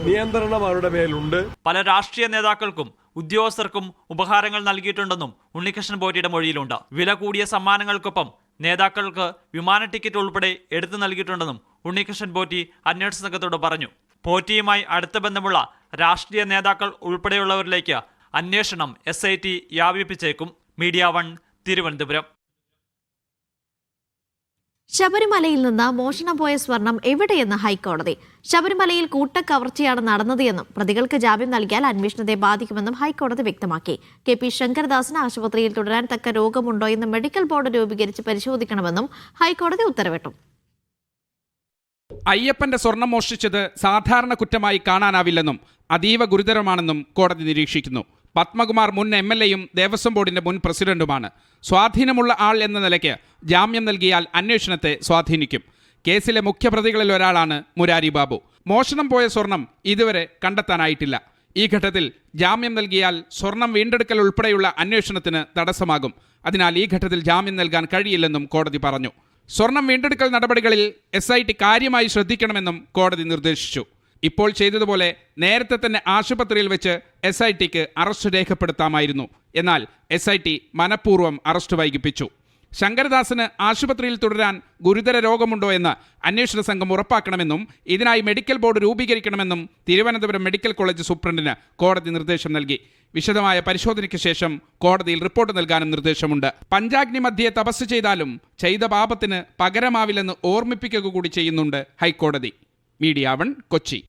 നിയന്ത്രണം അവരുടെ മേലുണ്ട്. പല രാഷ്ട്രീയ നേതാക്കൾക്കും ഉദ്യോഗസ്ഥർക്കും ഉപഹാരങ്ങൾ നൽകിയിട്ടുണ്ടെന്നും ഉണ്ണികൃഷ്ണൻ പോറ്റിയുടെ മൊഴിയിലുണ്ട്. വില കൂടിയ സമ്മാനങ്ങൾക്കൊപ്പം നേതാക്കൾക്ക് വിമാന ടിക്കറ്റ് ഉൾപ്പെടെ എടുത്തു നൽകിയിട്ടുണ്ടെന്നും ഉണ്ണികൃഷ്ണൻ പോറ്റി അന്വേഷണ സംഘത്തോട് പറഞ്ഞു. പോറ്റിയുമായി അടുത്ത ബന്ധമുള്ള രാഷ്ട്രീയ നേതാക്കൾ ഉൾപ്പെടെയുള്ളവരിലേക്ക് അന്വേഷണം SIT വ്യാപിപ്പിച്ചേക്കും. മീഡിയ 1 തിരുവനന്തപുരം. ശബരിമലയിൽ നിന്ന് മോഷണം പോയ സ്വർണം എവിടെയെന്ന് ഹൈക്കോടതി. ശബരിമലയിൽ കൂട്ടക്കവർച്ചയാണ് നടന്നത് എന്നും പ്രതികൾക്ക് ജാമ്യം നൽകിയാൽ അന്വേഷണത്തെ ബാധിക്കുമെന്നും ഹൈക്കോടതി വ്യക്തമാക്കി. KP ശങ്കരദാസിന് ആശുപത്രിയിൽ തുടരാൻ തക്ക രോഗമുണ്ടോ എന്ന് മെഡിക്കൽ ബോർഡ് രൂപീകരിച്ച് പരിശോധിക്കണമെന്നും ഹൈക്കോടതി ഉത്തരവിട്ടു. അയ്യപ്പന്റെ സ്വർണം മോഷ്ടിച്ചത് സാധാരണ കുറ്റമായി കാണാനാവില്ലെന്നും അതീവ ഗുരുതരമാണെന്നും കോടതി നിരീക്ഷിക്കുന്നു. പത്മകുമാർ മുൻ MLAയും ദേവസ്വം ബോർഡിന്റെ മുൻ പ്രസിഡന്റുമാണ്. സ്വാധീനമുള്ള ആൾ എന്ന നിലയ്ക്ക് ജാമ്യം നൽകിയാൽ അന്വേഷണത്തെ സ്വാധീനിക്കും. കേസിലെ മുഖ്യപ്രതികളിൽ ഒരാളാണ് മുരാരി ബാബു. മോഷണം പോയ സ്വർണം ഇതുവരെ കണ്ടെത്താനായിട്ടില്ല. ഈ ഘട്ടത്തിൽ ജാമ്യം നൽകിയാൽ സ്വർണം വീണ്ടെടുക്കൽ ഉൾപ്പെടെയുള്ള അന്വേഷണത്തിന് തടസ്സമാകും. അതിനാൽ ഈ ഘട്ടത്തിൽ ജാമ്യം നൽകാൻ കഴിയില്ലെന്നും കോടതി പറഞ്ഞു. സ്വർണം വീണ്ടെടുക്കൽ നടപടികളിൽ SIT കാര്യമായി ശ്രദ്ധിക്കണമെന്നും കോടതി നിർദ്ദേശിച്ചു. ഇപ്പോൾ ചെയ്തതുപോലെ നേരത്തെ തന്നെ ആശുപത്രിയിൽ വെച്ച് SITക്ക് അറസ്റ്റ് രേഖപ്പെടുത്താമായിരുന്നു. എന്നാൽ SIT മനഃപൂർവ്വം അറസ്റ്റ് വൈകിപ്പിച്ചു. ശങ്കരദാസിന് ആശുപത്രിയിൽ തുടരാൻ ഗുരുതര രോഗമുണ്ടോ എന്ന് അന്വേഷണ സംഘം ഉറപ്പാക്കണമെന്നും ഇതിനായി മെഡിക്കൽ ബോർഡ് രൂപീകരിക്കണമെന്നും തിരുവനന്തപുരം മെഡിക്കൽ കോളേജ് സൂപ്രണ്ടിന് കോടതി നിർദ്ദേശം നൽകി. വിശദമായ പരിശോധനയ്ക്ക് ശേഷം കോടതിയിൽ റിപ്പോർട്ട് നൽകാനും നിർദ്ദേശമുണ്ട്. പഞ്ചാഗ്നി മധ്യേ തപസ് ചെയ്താലും ചെയ്ത പാപത്തിന് പകരമാവില്ലെന്ന് ഓർമ്മിപ്പിക്കുക കൂടി ചെയ്യുന്നുണ്ട് ഹൈക്കോടതി. മീഡിയ 1 കൊച്ചി.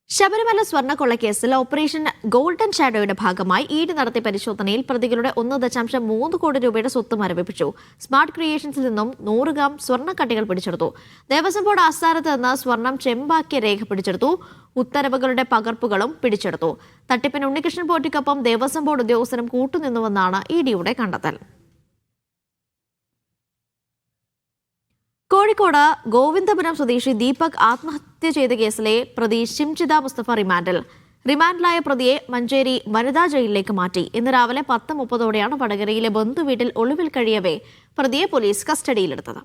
ശബരിമല സ്വർണ്ണക്കൊള്ളക്കേസിൽ ഓപ്പറേഷൻ ഗോൾഡൻ ഷാഡോയുടെ ഭാഗമായി ED നടത്തിയ പരിശോധനയിൽ പ്രതികളുടെ 1.3 കോടി രൂപയുടെ സ്വത്ത് മരവിപ്പിച്ചു. സ്മാർട്ട് ക്രിയേഷൻസിൽ നിന്നും 100 ഗ്രാം സ്വർണ്ണക്കട്ടികൾ പിടിച്ചെടുത്തു. ദേവസ്വം ബോർഡ് ആസ്ഥാനത്ത് നിന്ന് സ്വർണം ചെമ്പാക്കിയ രേഖ പിടിച്ചെടുത്തു. ഉത്തരവുകളുടെ പകർപ്പുകളും പിടിച്ചെടുത്തു. തട്ടിപ്പിന് ഉണ്ണികൃഷ്ണൻ പോറ്റിക്കൊപ്പം ദേവസ്വം ബോർഡ് ഉദ്യോഗസ്ഥരും കൂട്ടുനിന്നുവെന്നാണ് EDയുടെ കണ്ടെത്തൽ. കോഴിക്കോട് ഗോവിന്ദപുരം സ്വദേശി ദീപക് ആത്മഹത്യ ചെയ്ത കേസിലെ പ്രതി ഷിംജിത മുസ്തഫ റിമാൻഡിലായ പ്രതിയെ മഞ്ചേരി വനിതാ ജയിലിലേക്ക് മാറ്റി. ഇന്ന് രാവിലെ 10:30 വടകരയിലെ ബന്ധുവീട്ടിൽ ഒളിവിൽ കഴിയവേ പ്രതിയെ പോലീസ് കസ്റ്റഡിയിലെടുത്തത്.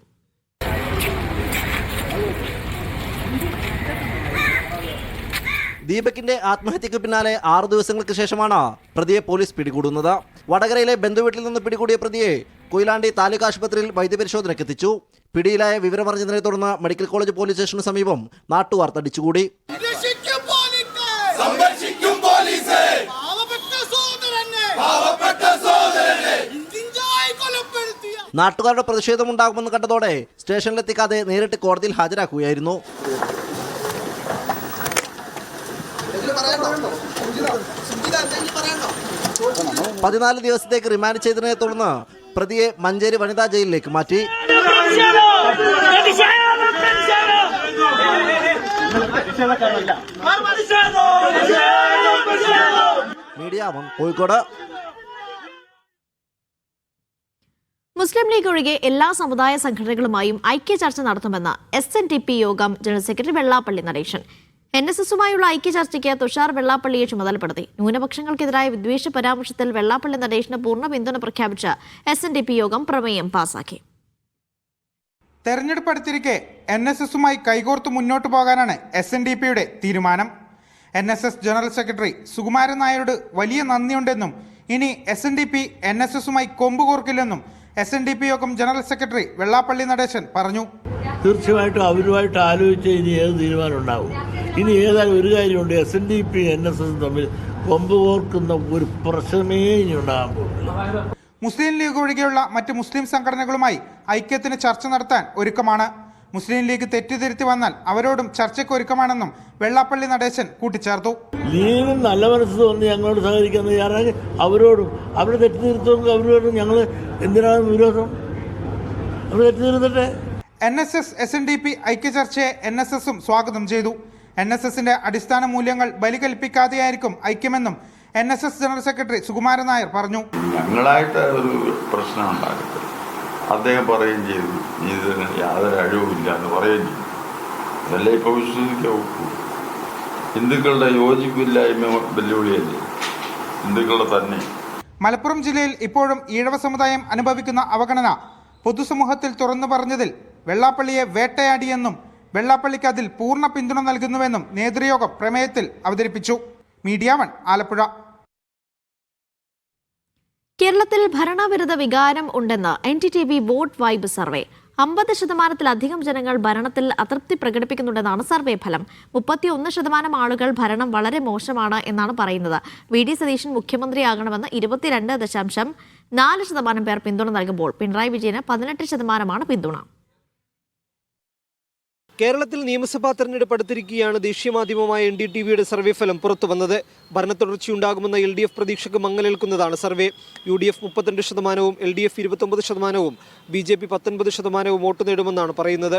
ദീപകിന്റെ ആത്മഹത്യക്ക് പിന്നാലെ 6 ദിവസങ്ങൾക്ക് ശേഷമാണ് പ്രതിയെ പോലീസ് പിടികൂടുന്നത്. വടകരയിലെ ബന്ധുവീട്ടിൽ നിന്ന് പിടികൂടിയ പ്രതിയെ കൊയിലാണ്ടി താലൂക്ക് ആശുപത്രിയിൽ വൈദ്യപരിശോധനയ്ക്ക് എത്തിച്ചു. പിടിയിലായ വിവരമറിഞ്ഞതിനെ തുടർന്ന് മെഡിക്കൽ കോളേജ് പോലീസ് സ്റ്റേഷന് സമീപം നാട്ടുകാർ തടിച്ചുകൂടി. നാട്ടുകാരുടെ പ്രതിഷേധമുണ്ടാകുമെന്ന് കണ്ടതോടെ സ്റ്റേഷനിലെത്തിക്കാതെ നേരിട്ട് കോടതിയിൽ ഹാജരാക്കുകയായിരുന്നു. പതിനാല് ദിവസത്തേക്ക് റിമാൻഡ് ചെയ്തതിനെ തുടർന്ന് പ്രതിയെ മഞ്ചേരി വനിതാ ജയിലിലേക്ക് മാറ്റി. മീഡിയ 1 കോഴിക്കോട്. മുസ്ലിം ലീഗ് ഒഴികെ എല്ലാ സമുദായ സംഘടനകളുമായും ഐക്യ ചർച്ച നടത്തുമെന്ന് SNDP യോഗം ജനറൽ സെക്രട്ടറി വെള്ളാപ്പള്ളി നടേശൻ. NSSുമായുള്ള ഐക്യ ചർച്ചയ്ക്ക് തുഷാർ വെള്ളാപ്പള്ളിയെ ചുമതലപ്പെടുത്തി. ന്യൂനപക്ഷങ്ങൾക്കെതിരായ വിദ്വേഷ പരാമർശത്തിൽ വെള്ളാപ്പള്ളി നടേശന് പൂർണ്ണ പിന്തുണ പ്രഖ്യാപിച്ച് SNDP യോഗം പ്രമേയം പാസാക്കി. തെരഞ്ഞെടുപ്പ് അടുത്തിരിക്കെ NSSുമായി കൈകോർത്ത് മുന്നോട്ടു പോകാനാണ് SNDPയുടെ തീരുമാനം. NSS ജനറൽ സെക്രട്ടറി സുകുമാരൻ നായരോട് വലിയ നന്ദിയുണ്ടെന്നും ഇനി SNDP NSSുമായി കൊമ്പുകോർക്കില്ലെന്നും SNDP യോഗം ജനറൽ സെക്രട്ടറി വെള്ളാപ്പള്ളി നടേശൻ പറഞ്ഞു. തീർച്ചയായിട്ടും അവരുമായിട്ട് ആലോചിച്ച് ഇനി ഏത് തീരുമാനം ഉണ്ടാവും. ഇനി ഏതായാലും ഒരു കാര്യമുണ്ട്, SNDP NSS തമ്മിൽ കൊമ്പ് കോർക്കുന്ന ഒരു പ്രശ്നമേ ഇനി ഉണ്ടാകാൻ പോകുന്നില്ല. മുസ്ലിം ലീഗ് ഒഴികെയുള്ള മറ്റ് മുസ്ലിം സംഘടനകളുമായി ഐക്യത്തിന് ചർച്ച നടത്താൻ ഒരുക്കമാണ്. മുസ്ലിം ലീഗ് തെറ്റിദ്ധരുത്തി വന്നാൽ അവരോടും ചർച്ചയ്ക്ക് ഒരുക്കമാണെന്നും വെള്ളാപ്പള്ളി നടേശൻ കൂട്ടിച്ചേർത്തു. ലീഗും നല്ല മനസ്സ് തോന്നി ഞങ്ങളോട് സഹകരിക്കുന്നത് കാരണം അവരോടും അവർ തെറ്റിദ്ധരുത്തുമെങ്കിൽ അവരോടും ഞങ്ങൾ എന്തിനാണ് വിരോധം? അവർ തെറ്റിദ്ധരുത്തട്ടെ. NSS SNDP ഐക്യ ചർച്ചയെ NSSും സ്വാഗതം ചെയ്തു. NSSന്റെ അടിസ്ഥാന മൂല്യങ്ങൾ ബലികൽപ്പിക്കാതെയായിരിക്കും ഐക്യമെന്നും NSS general secretary Sukumaran Nair പറഞ്ഞു. ഞങ്ങളായിട്ട് ഒരു പ്രശ്നം ഉണ്ടാകട്ടെ. അദ്ദേഹം പറയുകയും ചെയ്തു ഇതിന് യാതൊരു അഴിവുമില്ല എന്ന് പറയുകയും ചെയ്തു. അതല്ലേ ഇപ്പോൾ വിശ്വസിക്കാൻ ഒക്കൂ. ഹിന്ദുക്കളുടെ യോജിപ്പില്ലായ്മ വെല്ലുവിളിയല്ലേ, ഹിന്ദുക്കളുടെ തന്നെ. മലപ്പുറം ജില്ലയിൽ ഇപ്പോഴും ഈഴവ സമുദായം അനുഭവിക്കുന്ന അവഗണന പൊതുസമൂഹത്തിൽ തുറന്നു പറഞ്ഞതിൽ വെള്ളാപ്പള്ളിയെ വേട്ടയാടിയെന്നും വെള്ളാപ്പള്ളിക്ക് അതിൽ പൂർണ്ണ പിന്തുണ നൽകുന്നുവെന്നും നേതൃയോഗം പ്രമേയത്തിൽ അവതരിപ്പിച്ചു. മീഡിയ 1 ആലപ്പുഴ. കേരളത്തിൽ ഭരണവിരുദ്ധ വികാരം ഉണ്ടെന്ന് NDTV വോട്ട് വൈബ് സർവേ. 50% ജനങ്ങൾ ഭരണത്തിൽ അതൃപ്തി പ്രകടിപ്പിക്കുന്നുണ്ടെന്നാണ് സർവേ ഫലം. 31% ആളുകൾ ഭരണം വളരെ മോശമാണ് എന്നാണ് പറയുന്നത്. VD സതീശൻ മുഖ്യമന്ത്രിയാകണമെന്ന് 22.4% പേർ പിന്തുണ നൽകുമ്പോൾ പിണറായി വിജയന് 18% പിന്തുണ. കേരളത്തിൽ നിയമസഭാ തെരഞ്ഞെടുപ്പ് അടുത്തിരിക്കുകയാണ് ദേശീയ മാധ്യമമായ NDTVയുടെ സർവേ ഫലം പുറത്തുവന്നത്. ഭരണത്തുടർച്ചയുണ്ടാകുമെന്ന LDF പ്രതീക്ഷയ്ക്ക് മങ്ങലേൽക്കുന്നതാണ് survey. UDF 32%, LDF 29%, BJP 19% vote നേടുമെന്നാണ് പറയുന്നത്.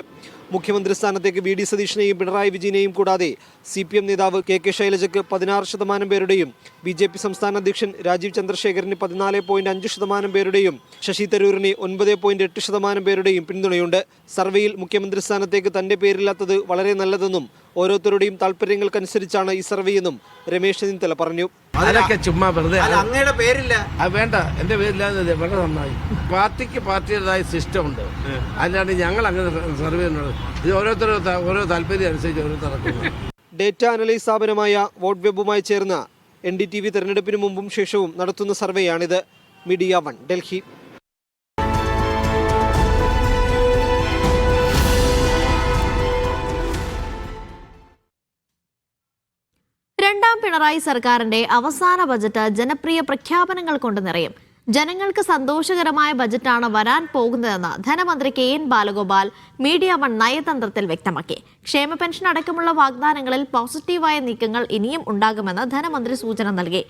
മുഖ്യമന്ത്രി സ്ഥാനത്തേക്ക് VD സതീശനെയും പിണറായി വിജയനെയും കൂടാതെ CPM നേതാവ് KK ശൈലജയ്ക്ക് 16% പേരുടെയും BJP സംസ്ഥാന അധ്യക്ഷൻ രാജീവ് ചന്ദ്രശേഖരന് 14.5% പേരുടെയും ശശി തരൂരിന് 9.8% പേരുടെയും പിന്തുണയുണ്ട്. സർവേയിൽ മുഖ്യമന്ത്രി സ്ഥാനത്തേക്ക് തന്റെ പേരില്ലാത്തത് വളരെ നല്ലതെന്നും ഓരോരുത്തരുടെയും താല്പര്യങ്ങൾക്കനുസരിച്ചാണ് ഈ സർവേയെന്നും രമേശ് ചെന്നിത്തല പറഞ്ഞു. അതൊക്കെ ചുമ്മാ വെറുതെ അങ്ങയുടെ പേരില്ല. വേണ്ട, എന്റെ പേരില്ലാതെ വളരെ നന്നായി. പാർട്ടിക്ക് പാർട്ടിയുടേതായ സിസ്റ്റം ഉണ്ട്. അല്ലാണ്ട് ഞങ്ങൾ അങ്ങനെ സർവേ ചെയ്യുന്നത് ഇത് ഓരോ താല്പര്യം അനുസരിച്ച് ഓരോരുത്തർ. ഡേറ്റ അനലൈസ് സ്ഥാപനമായ വോട്ട് വെബുമായി ചേർന്ന് NDTV തെരഞ്ഞെടുപ്പിന് മുമ്പും ശേഷവും നടത്തുന്ന സർവേയാണിത്. മീഡിയ 1 ഡൽഹി. രണ്ടാം പിണറായി സർക്കാരിന്റെ അവസാന ബജറ്റ് ജനപ്രിയ പ്രഖ്യാപനങ്ങൾ കൊണ്ട് നിറയും. ജനങ്ങൾക്ക് സന്തോഷകരമായ ബജറ്റാണ് വരാൻ പോകുന്നതെന്ന് ധനമന്ത്രി KN ബാലഗോപാൽ മീഡിയ 1 നയതന്ത്രത്തിൽ വ്യക്തമാക്കി. ക്ഷേമ പെൻഷൻ അടക്കമുള്ള വാഗ്ദാനങ്ങളിൽ പോസിറ്റീവായ നീക്കങ്ങൾ ഇനിയും ഉണ്ടാകുമെന്ന് ധനമന്ത്രി സൂചന നൽകി.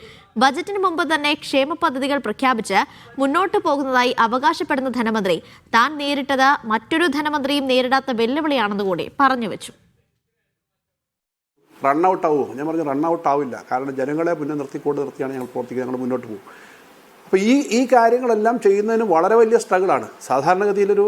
ബജറ്റിന് മുമ്പ് തന്നെ ക്ഷേമ പദ്ധതികൾ പ്രഖ്യാപിച്ച് മുന്നോട്ടു പോകുന്നതായി അവകാശപ്പെടുന്ന ധനമന്ത്രി താൻ നേരിട്ടത് മറ്റൊരു ധനമന്ത്രിയും നേരിടാത്ത വെല്ലുവിളിയാണെന്ന് കൂടി പറഞ്ഞുവെച്ചു. റണ്ണൗട്ട് ആവുമോ? ഞാൻ പറഞ്ഞു റണ്ണൗട്ട് ആവില്ല. കാരണം ജനങ്ങളെ മുന്നേ നിർത്തിയാണ് ഞങ്ങൾ പ്രവർത്തിക്കുന്നത്. ഞങ്ങൾ മുന്നോട്ട് പോകും. അപ്പോൾ ഈ കാര്യങ്ങളെല്ലാം ചെയ്യുന്നതിന് വളരെ വലിയ സ്ട്രഗിളാണ്. സാധാരണഗതിയിലൊരു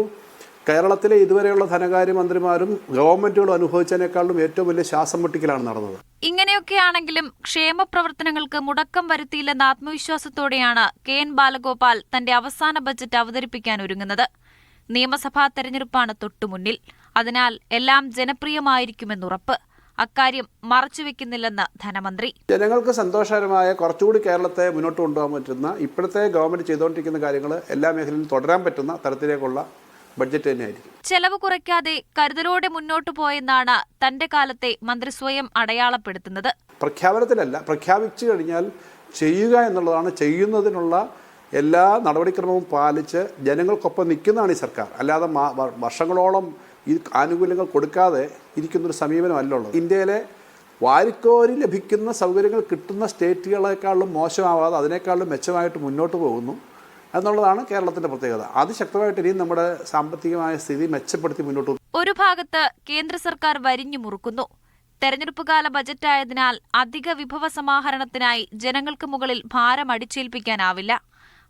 കേരളത്തിലെ ഇതുവരെയുള്ള ധനകാര്യമന്ത്രിമാരും ഗവൺമെന്റുകളും അനുഭവിച്ചതിനേക്കാളും ഏറ്റവും വലിയ ശ്വാസം മുട്ടിക്കലാണ് നടന്നത്. ഇങ്ങനെയൊക്കെയാണെങ്കിലും ക്ഷേമ പ്രവർത്തനങ്ങൾക്ക് മുടക്കം വരുത്തിയില്ലെന്ന ആത്മവിശ്വാസത്തോടെയാണ് KN ബാലഗോപാൽ തന്റെ അവസാന ബജറ്റ് അവതരിപ്പിക്കാൻ ഒരുങ്ങുന്നത്. നിയമസഭാ തെരഞ്ഞെടുപ്പാണ് തൊട്ടുമുന്നിൽ. അതിനാൽ എല്ലാം ജനപ്രിയമായിരിക്കുമെന്നുറപ്പ്. അക്കാര്യം മറച്ചുവെക്കുന്നില്ലെന്ന് ധനമന്ത്രി. ജനങ്ങൾക്ക് സന്തോഷകരമായ കുറച്ചുകൂടി കേരളത്തെ മുന്നോട്ട് കൊണ്ടുപോകാൻ പറ്റുന്ന ഇപ്പോഴത്തെ ഗവൺമെന്റ് ചെയ്തുകൊണ്ടിരിക്കുന്ന കാര്യങ്ങൾ എല്ലാ മേഖലയിലും തുടരാൻ പറ്റുന്ന തരത്തിലേക്കുള്ള ബഡ്ജറ്റ് തന്നെയായിരിക്കും. ചെലവ് കുറയ്ക്കാതെ കരുതലോടെ മുന്നോട്ടു പോയെന്നാണ് തന്റെ കാലത്തെ മന്ത്രി സ്വയം അടയാളപ്പെടുത്തുന്നത്. പ്രഖ്യാപനത്തിലല്ല, പ്രഖ്യാപിച്ചു കഴിഞ്ഞാൽ ചെയ്യുക എന്നുള്ളതാണ്. ചെയ്യുന്നതിനുള്ള എല്ലാ നടപടിക്രമവും പാലിച്ച് ജനങ്ങൾക്കൊപ്പം നിൽക്കുന്നതാണ് ഈ സർക്കാർ. അല്ലാതെ വർഷങ്ങളോളം ഈ ആനുകൂല്യങ്ങൾ കൊടുക്കാതെ ഇരിക്കുന്നൊരു സമീപനമല്ല ഉള്ളത്. ഇന്ത്യയിലെ വാരിക്കോരി ലഭിക്കുന്ന സൗകര്യങ്ങൾ കിട്ടുന്ന സ്റ്റേറ്റുകളെക്കാളും മോശമാവാതെ അതിനേക്കാളും മെച്ചമായിട്ട് മുന്നോട്ട് പോകുന്നു എന്നുള്ളതാണ് കേരളത്തിൻ്റെ പ്രത്യേകത. അതിശക്തമായിട്ട് ഇനിയും നമ്മുടെ സാമ്പത്തികമായ സ്ഥിതി മെച്ചപ്പെടുത്തി മുന്നോട്ട് പോകും. ഒരു ഭാഗത്ത് കേന്ദ്ര സർക്കാർ വരിഞ്ഞു മുറുക്കുന്നു. തെരഞ്ഞെടുപ്പ് കാല ബജറ്റായതിനാൽ അധിക വിഭവ സമാഹരണത്തിനായി ജനങ്ങൾക്ക് മുകളിൽ ഭാരം അടിച്ചേൽപ്പിക്കാനാവില്ല.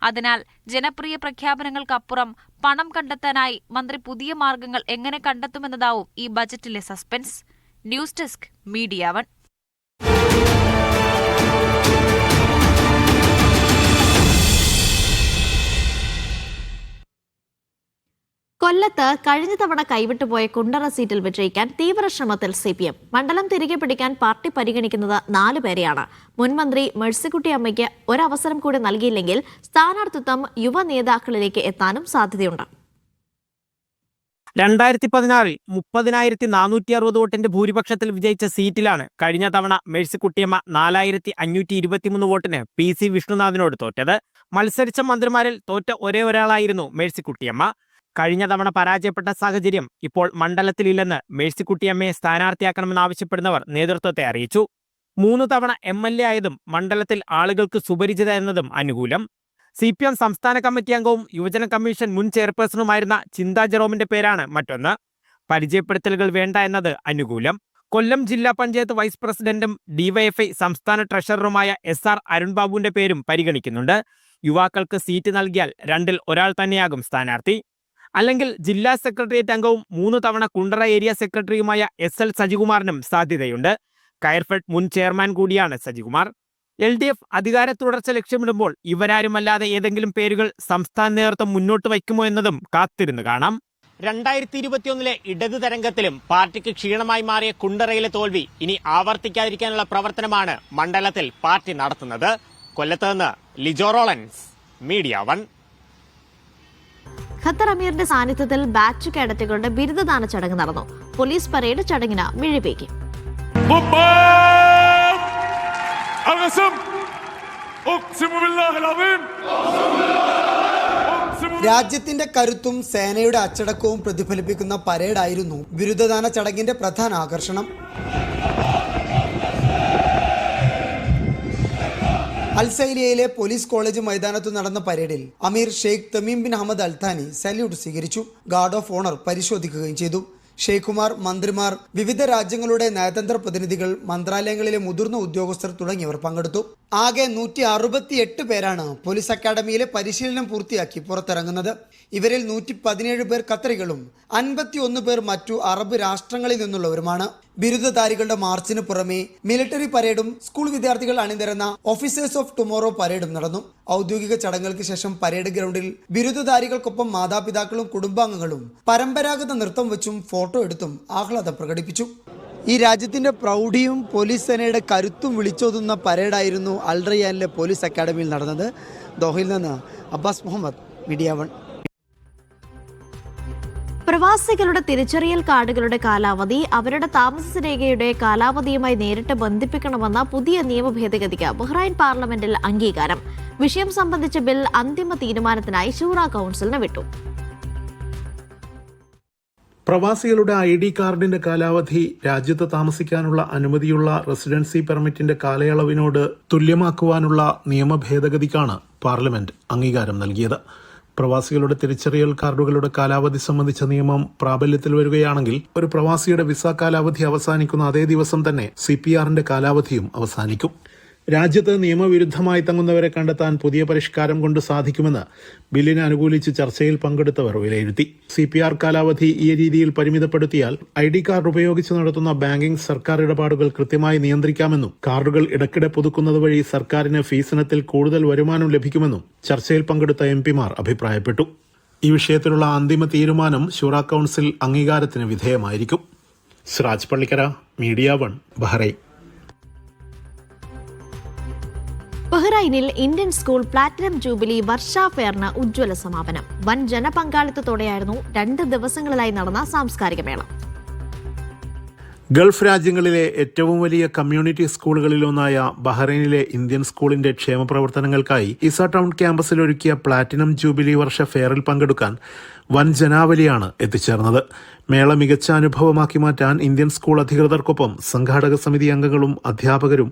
അതിനാൽ ജനപ്രിയ പ്രഖ്യാപനങ്ങൾക്കപ്പുറം പണം കണ്ടെത്താനായി മന്ത്രി പുതിയ മാർഗങ്ങൾ എങ്ങനെ കണ്ടെത്തുമെന്നതാവും ഈ ബജറ്റിലെ സസ്പെൻസ്. News desk media 1. കൊല്ലത്ത് കഴിഞ്ഞ തവണ കൈവിട്ടുപോയ കുണ്ടറ സീറ്റിൽ വിജയിക്കാൻ തീവ്ര ശ്രമത്തിൽ CPM. മണ്ഡലം തിരികെ പിടിക്കാൻ പാർട്ടി പരിഗണിക്കുന്നത് 4 പേരെയാണ്. മുൻമന്ത്രി മേഴ്സിക്കുട്ടിയമ്മയ്ക്ക് ഒരവസരം കൂടി നൽകിയില്ലെങ്കിൽ സ്ഥാനാർത്ഥിത്വം യുവ നേതാക്കളിലേക്ക് എത്താനും സാധ്യതയുണ്ട്. 2016 30,460 വോട്ടിന്റെ ഭൂരിപക്ഷത്തിൽ വിജയിച്ച സീറ്റിലാണ് കഴിഞ്ഞ തവണ മേഴ്സിക്കുട്ടിയമ്മ 4,523 വോട്ടിന് PC വിഷ്ണുനാഥിനോട് തോറ്റത്. മത്സരിച്ച മന്ത്രിമാരിൽ തോറ്റ ഒരേ ഒരാളായിരുന്നു മേഴ്സിക്കുട്ടിയമ്മ. കഴിഞ്ഞ തവണ പരാജയപ്പെട്ട സാഹചര്യം ഇപ്പോൾ മണ്ഡലത്തിലില്ലെന്ന് മേഴ്സിക്കുട്ടിയമ്മയെ സ്ഥാനാർത്ഥിയാക്കണമെന്നാവശ്യപ്പെടുന്നവർ നേതൃത്വത്തെ അറിയിച്ചു. 3 തവണ MLA ആയതും മണ്ഡലത്തിൽ ആളുകൾക്ക് സുപരിചിത എന്നതും അനുകൂലം. CPM സംസ്ഥാന കമ്മിറ്റി അംഗവും യുവജന കമ്മീഷൻ മുൻ ചെയർപേഴ്സണുമായിരുന്ന ചിന്താ ജെറോമിന്റെ പേരാണ് മറ്റൊന്ന്. പരിചയപ്പെടുത്തലുകൾ വേണ്ട എന്നത് അനുകൂലം. കൊല്ലം ജില്ലാ പഞ്ചായത്ത് വൈസ് പ്രസിഡന്റും DYFI സംസ്ഥാന ട്രഷററുമായ SR അരുൺബാബുവിന്റെ പേരും പരിഗണിക്കുന്നുണ്ട്. യുവാക്കൾക്ക് സീറ്റ് നൽകിയാൽ 2-ൽ ഒരാൾ തന്നെയാകും സ്ഥാനാർത്ഥി. അല്ലെങ്കിൽ ജില്ലാ സെക്രട്ടേറിയറ്റ് അംഗവും 3 തവണ കുണ്ടറ ഏരിയ സെക്രട്ടറിയുമായ SL സജികുമാറിനും സാധ്യതയുണ്ട്. കയർഫെഡ് മുൻ ചെയർമാൻ കൂടിയാണ് സജികുമാർ. LDF അധികാര തുടർച്ച ലക്ഷ്യമിടുമ്പോൾ ഇവരാരുമല്ലാതെ ഏതെങ്കിലും പേരുകൾ സംസ്ഥാന നേതൃത്വം മുന്നോട്ട് വയ്ക്കുമോ എന്നതും കാത്തിരുന്ന് കാണാം. 2021 ഇടതു തരംഗത്തിലും പാർട്ടിക്ക് ക്ഷീണമായി മാറിയ കുണ്ടറയിലെ തോൽവി ഇനി ആവർത്തിക്കാതിരിക്കാനുള്ള പ്രവർത്തനമാണ് മണ്ഡലത്തിൽ പാർട്ടി നടത്തുന്നത്. കൊല്ലത്ത് നിന്ന് ലിജോ റോളൻസ്, മീഡിയ 1. ഖത്തർ അമീറിന്റെ സാന്നിധ്യത്തിൽ ബാച്ച് കേഡറ്റുകളുടെ ബിരുദദാന ചടങ്ങ് നടന്നു. പോലീസ് പരേഡ് ചടങ്ങിന് മിഴിവേകി. രാജ്യത്തിന്റെ കരുത്തും സേനയുടെ അച്ചടക്കവും പ്രതിഫലിപ്പിക്കുന്ന പരേഡായിരുന്നു ബിരുദദാന ചടങ്ങിന്റെ പ്രധാന ആകർഷണം. അൽസൈലിയയിലെ പോലീസ് കോളേജ് മൈതാനത്ത് നടന്ന പരേഡിൽ Amir Sheikh Tamim bin Hamad Al Thani salute സ്വീകരിച്ചു. ഗാർഡ് ഓഫ് ഓണർ പരിശോധിക്കുകയും ചെയ്തു. ഷെയ്ഖുമാർ, മന്ത്രിമാർ, വിവിധ രാജ്യങ്ങളുടെ നയതന്ത്ര പ്രതിനിധികൾ, മന്ത്രാലയങ്ങളിലെ മുതിർന്ന ഉദ്യോഗസ്ഥർ തുടങ്ങിയവർ പങ്കെടുത്തു. ആകെ 168 പേരാണ് പോലീസ് അക്കാദമിയിലെ പരിശീലനം പൂർത്തിയാക്കി പുറത്തിറങ്ങുന്നത്. ഇവരിൽ 117 പേർ ഖത്തറികളും 51 പേർ മറ്റു അറബ് രാഷ്ട്രങ്ങളിൽ നിന്നുള്ളവരുമാണ്. ബിരുദധാരികളുടെ മാർച്ചിന് പുറമെ മിലിറ്ററി പരേഡും സ്കൂൾ വിദ്യാർത്ഥികൾ അണിനിരന്ന ഓഫീസേഴ്സ് ഓഫ് ടുമോറോ പരേഡും നടന്നു. ഔദ്യോഗിക ചടങ്ങുകൾക്ക് ശേഷം പരേഡ് ഗ്രൗണ്ടിൽ ബിരുദധാരികൾക്കൊപ്പം മാതാപിതാക്കളും കുടുംബാംഗങ്ങളും പരമ്പരാഗത നൃത്തം വെച്ചും ഫോട്ടോ എടുത്തും ആഹ്ലാദം പ്രകടിപ്പിച്ചു. ഈ രാജ്യത്തിന്റെ പ്രൗഢിയും പോലീസ് സേനയുടെ കരുത്തും വിളിച്ചോതുന്ന പരേഡായിരുന്നു അൽ റയ്യാനിലെ പോലീസ് അക്കാദമിയിൽ നടന്നത്. ദോഹയിൽ നിന്ന് അബ്ബാസ് മുഹമ്മദ്, മീഡിയ 1. പ്രവാസികളുടെ തിരിച്ചറിയൽ കാർഡുകളുടെ കാലാവധി അവരുടെ താമസ രേഖയുടെ കാലാവധിയുമായി നേരിട്ട് ബന്ധിപ്പിക്കണമെന്ന പുതിയ നിയമ ഭേദഗതിക്ക് ബഹ്റൈൻ പാർലമെന്റിൽ അംഗീകാരം. വിഷയം സംബന്ധിച്ച ബിൽ അന്തിമ തീരുമാനത്തിനായി ശൂറ കൌൺസിലിന് വിട്ടു. പ്രവാസികളുടെ ID കാർഡിന്റെ കാലാവധി രാജ്യത്ത് താമസിക്കാനുള്ള അനുമതിയുള്ള റെസിഡൻസി പെർമിറ്റിന്റെ കാലയളവിനോട് തുല്യമാക്കുവാനുള്ള നിയമ ഭേദഗതിക്കാണ് പാർലമെന്റ് അംഗീകാരം നൽകിയത്. പ്രവാസികളുടെ തിരിച്ചറിയൽ കാർഡുകളുടെ കാലാവധി സംബന്ധിച്ച നിയമം പ്രാബല്യത്തിൽ വരികയാണെങ്കിൽ ഒരു പ്രവാസിയുടെ വിസ കാലാവധി അവസാനിക്കുന്ന അതേ ദിവസം തന്നെ CPRന്റെ കാലാവധിയും അവസാനിക്കും. രാജ്യത്ത് നിയമവിരുദ്ധമായി തങ്ങുന്നവരെ കണ്ടെത്താൻ പുതിയ പരിഷ്കാരം കൊണ്ട് സാധിക്കുമെന്ന് ബില്ലിനെ അനുകൂലിച്ച് ചർച്ചയിൽ പങ്കെടുത്തവർ വിലയിരുത്തി. CPR കാലാവധി ഈ രീതിയിൽ പരിമിതപ്പെടുത്തിയാൽ ID കാർഡ് ഉപയോഗിച്ച് നടത്തുന്ന ബാങ്കിംഗ് സർക്കാർ ഇടപാടുകൾ കൃത്യമായി നിയന്ത്രിക്കാമെന്നും കാർഡുകൾ ഇടയ്ക്കിടെ പുതുക്കുന്നത് വഴി സർക്കാരിന് ഫീസിനത്തിൽ കൂടുതൽ വരുമാനം ലഭിക്കുമെന്നും ചർച്ചയിൽ പങ്കെടുത്ത MPമാർ അഭിപ്രായപ്പെട്ടു. ഈ വിഷയത്തിലുള്ള അന്തിമ തീരുമാനം ശൂറ കൌൺസിൽ അംഗീകാരത്തിന് വിധേയമായിരിക്കും. Siraj Pallikkara, media 1, Bahrain. ബഹ്റൈനിൽ ഇന്ത്യൻ സ്കൂൾ പ്ലാറ്റിനം ജൂബിലി വർഷാ ഫെയറിന് ഉജ്ജ്വല സമാപനം. വൻ ജനപങ്കാളിത്തത്തോടെയായിരുന്നു 2 ദിവസങ്ങളിലായി നടന്ന സാംസ്കാരിക മേള. ഗൾഫ് രാജ്യങ്ങളിലെ ഏറ്റവും വലിയ കമ്മ്യൂണിറ്റി സ്കൂളുകളിലൊന്നായ ബഹ്റൈനിലെ ഇന്ത്യൻ സ്കൂളിന്റെ ക്ഷേമപ്രവർത്തനങ്ങൾക്കായി ഇസ ടൗൺ ക്യാമ്പസിൽ ഒരുക്കിയ പ്ലാറ്റിനം ജൂബിലി വർഷ ഫെയറിൽ പങ്കെടുക്കാൻ വൻ ജനാവലിയാണ് എത്തിച്ചേർന്നത്. മേള മികച്ച അനുഭവമാക്കി മാറ്റാൻ ഇന്ത്യൻ സ്കൂൾ അധികൃതർക്കൊപ്പം സംഘാടക സമിതി അംഗങ്ങളും അധ്യാപകരും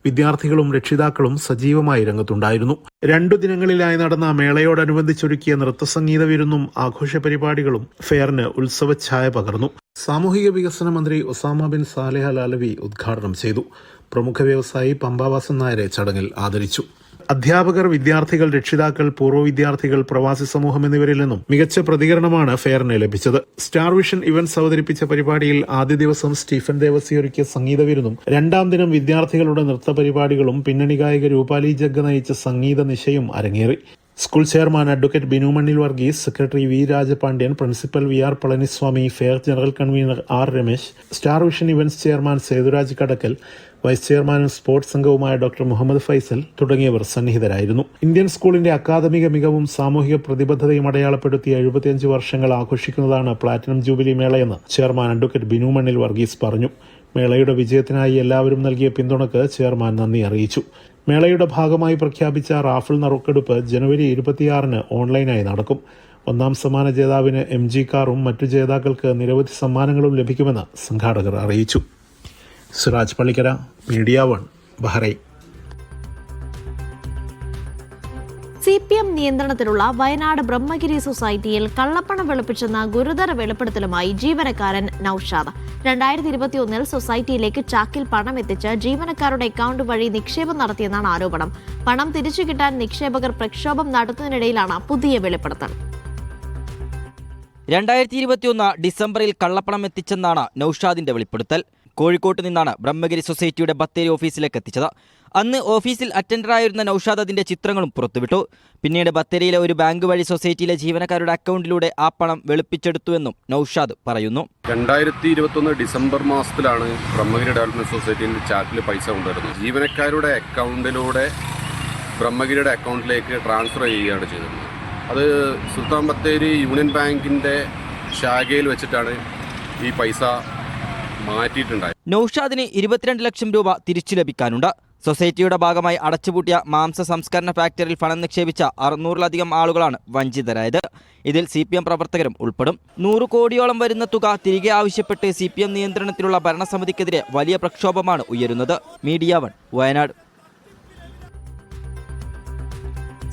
വിദ്യാർത്ഥികളും രക്ഷിതാക്കളും സജീവമായി രംഗത്തുണ്ടായിരുന്നു. 2 ദിനങ്ങളിലായി നടന്ന മേളയോടനുബന്ധിച്ചൊരുക്കിയ നൃത്തസംഗീത വിരുന്നും ആഘോഷ പരിപാടികളും ഫെയറിന് ഉത്സവഛായ പകർന്നു. സാമൂഹിക വികസന മന്ത്രി ഒസാമ ബിൻ സാലിഹ് അൽ അലവി ഉദ്ഘാടനം ചെയ്തു. പ്രമുഖ വ്യവസായി പമ്പാവാസൻ നായരെ ചടങ്ങിൽ ആദരിച്ചു. അധ്യാപകർ, വിദ്യാർത്ഥികൾ, രക്ഷിതാക്കൾ, പൂർവ്വ വിദ്യാർത്ഥികൾ, പ്രവാസി സമൂഹം എന്നിവരിൽ നിന്നും മികച്ച പ്രതികരണമാണ് ഫെയറിന് ലഭിച്ചത്. സ്റ്റാർ വിഷൻ ഇവന്റ്സ് അവതരിപ്പിച്ച പരിപാടിയിൽ ആദ്യ ദിവസം സ്റ്റീഫൻ ദേവസി ഒരുക്കിയ സംഗീത വിരുന്നും 2ാം ദിനം വിദ്യാർത്ഥികളുടെ നൃത്ത പരിപാടികളും പിന്നണി ഗായിക രൂപാലി ജഗ്ഗ നയിച്ച സംഗീത നിശയും അരങ്ങേറി. School chairman advocate Binu Mannil Varghese, secretary V Rajapandian, principal V R Palaniswami, fair general convener R Ramesh, star vision events chairman Sethuraj Kadakkal, vice ചെയർമാനും സ്പോർട്സ് അംഗവുമായ ഡോക്ടർ മുഹമ്മദ് ഫൈസൽ തുടങ്ങിയവർ സന്നിഹിതരായിരുന്നു. ഇന്ത്യൻ സ്കൂളിന്റെ അക്കാദമിക മികവും സാമൂഹിക പ്രതിബദ്ധതയും അടയാളപ്പെടുത്തിയ 75 വർഷങ്ങൾ ആഘോഷിക്കുന്നതാണ് പ്ലാറ്റിനം ജൂബിലി മേളയെന്ന് ചെയർമാൻ അഡ്വക്കേറ്റ് ബിനു മണ്ണിൽ വർഗീസ് പറഞ്ഞു. മേളയുടെ വിജയത്തിനായി എല്ലാവരും നൽകിയ പിന്തുണക്ക് ചെയർമാൻ നന്ദി അറിയിച്ചു. മേളയുടെ ഭാഗമായി പ്രഖ്യാപിച്ച റാഫിൾ നറുക്കെടുപ്പ് ജനുവരി 26-ന് ഓൺലൈനായി നടക്കും. 1ാം സമ്മാന ജേതാവിന് MG കാറും മറ്റു ജേതാക്കൾക്ക് നിരവധി സമ്മാനങ്ങളും ലഭിക്കുമെന്ന് സംഘാടകർ അറിയിച്ചു. Siraj Pallikkara, media 1, Bahrain. CPM നിയന്ത്രണത്തിലുള്ള വയനാട് ബ്രഹ്മഗിരി സൊസൈറ്റിയിൽ കള്ളപ്പണം വെളുപ്പിച്ചെന്ന ഗുരുതര വെളിപ്പെടുത്തലുമായി ജീവനക്കാരൻ നൌഷാദ്. 2021-ൽ സൊസൈറ്റിയിലേക്ക് ചാക്കിൽ പണം എത്തിച്ച് ജീവനക്കാരുടെ അക്കൗണ്ട് വഴി നിക്ഷേപം നടത്തിയെന്നാണ് ആരോപണം. പണം തിരിച്ചു കിട്ടാൻ നിക്ഷേപകർ പ്രക്ഷോഭം നടത്തുന്നതിനിടയിലാണ് പുതിയ വെളിപ്പെടുത്തൽ. 2021 ഡിസംബറിൽ കള്ളപ്പണം എത്തിച്ചെന്നാണ് നൌഷാദിന്റെ വെളിപ്പെടുത്തൽ. കോഴിക്കോട്ട് നിന്നാണ് ബ്രഹ്മഗിരി സൊസൈറ്റിയുടെ ബത്തേരി ഓഫീസിലേക്ക് എത്തിച്ചത്. അന്ന് ഓഫീസിൽ അറ്റൻഡറായിരുന്ന നൌഷാദ് അതിന്റെ ചിത്രങ്ങളും പുറത്തുവിട്ടു. പിന്നീട് ബത്തേരിയിലെ ഒരു ബാങ്ക് വഴി സൊസൈറ്റിയിലെ ജീവനക്കാരുടെ അക്കൗണ്ടിലൂടെ ആ പണം വെളുപ്പിച്ചെടുത്തുവെന്നും നൌഷാദ് പറയുന്നു. 2021 ഡിസംബർ മാസത്തിലാണ് ബ്രഹ്മഗിരി ഡെവലപ്മെന്റ് സൊസൈറ്റിയിൽ ചാക്കിൽ പൈസ കൊണ്ടുവരുന്നത്. ജീവനക്കാരുടെ അക്കൗണ്ടിലൂടെ ബ്രഹ്മഗിരിയുടെ അക്കൗണ്ടിലേക്ക് ട്രാൻസ്ഫർ ചെയ്യുകയാണ് ചെയ്തത്. അത് സുൽത്താൻ ബത്തേരി യൂണിയൻ ബാങ്കിന്റെ ശാഖയിൽ വെച്ചിട്ടാണ് ഈ പൈസ മാറ്റിയിട്ടുണ്ടായത്. നൌഷാദിന് 22 ലക്ഷം രൂപ തിരിച്ചു ലഭിക്കാനുണ്ട്. സൊസൈറ്റിയുടെ ഭാഗമായി അടച്ചുപൂട്ടിയ മാംസ സംസ്കരണ ഫാക്ടറിയിൽ പണം നിക്ഷേപിച്ച 600-ലധികം ആളുകളാണ് വഞ്ചിതരായത്. ഇതിൽ CPM പ്രവർത്തകരും ഉൾപ്പെടും. 100 കോടിയോളം വരുന്ന തുക തിരികെ ആവശ്യപ്പെട്ട് CPM നിയന്ത്രണത്തിലുള്ള ഭരണസമിതിക്കെതിരെ വലിയ പ്രക്ഷോഭമാണ് ഉയരുന്നത്. മീഡിയ 1, വയനാട്.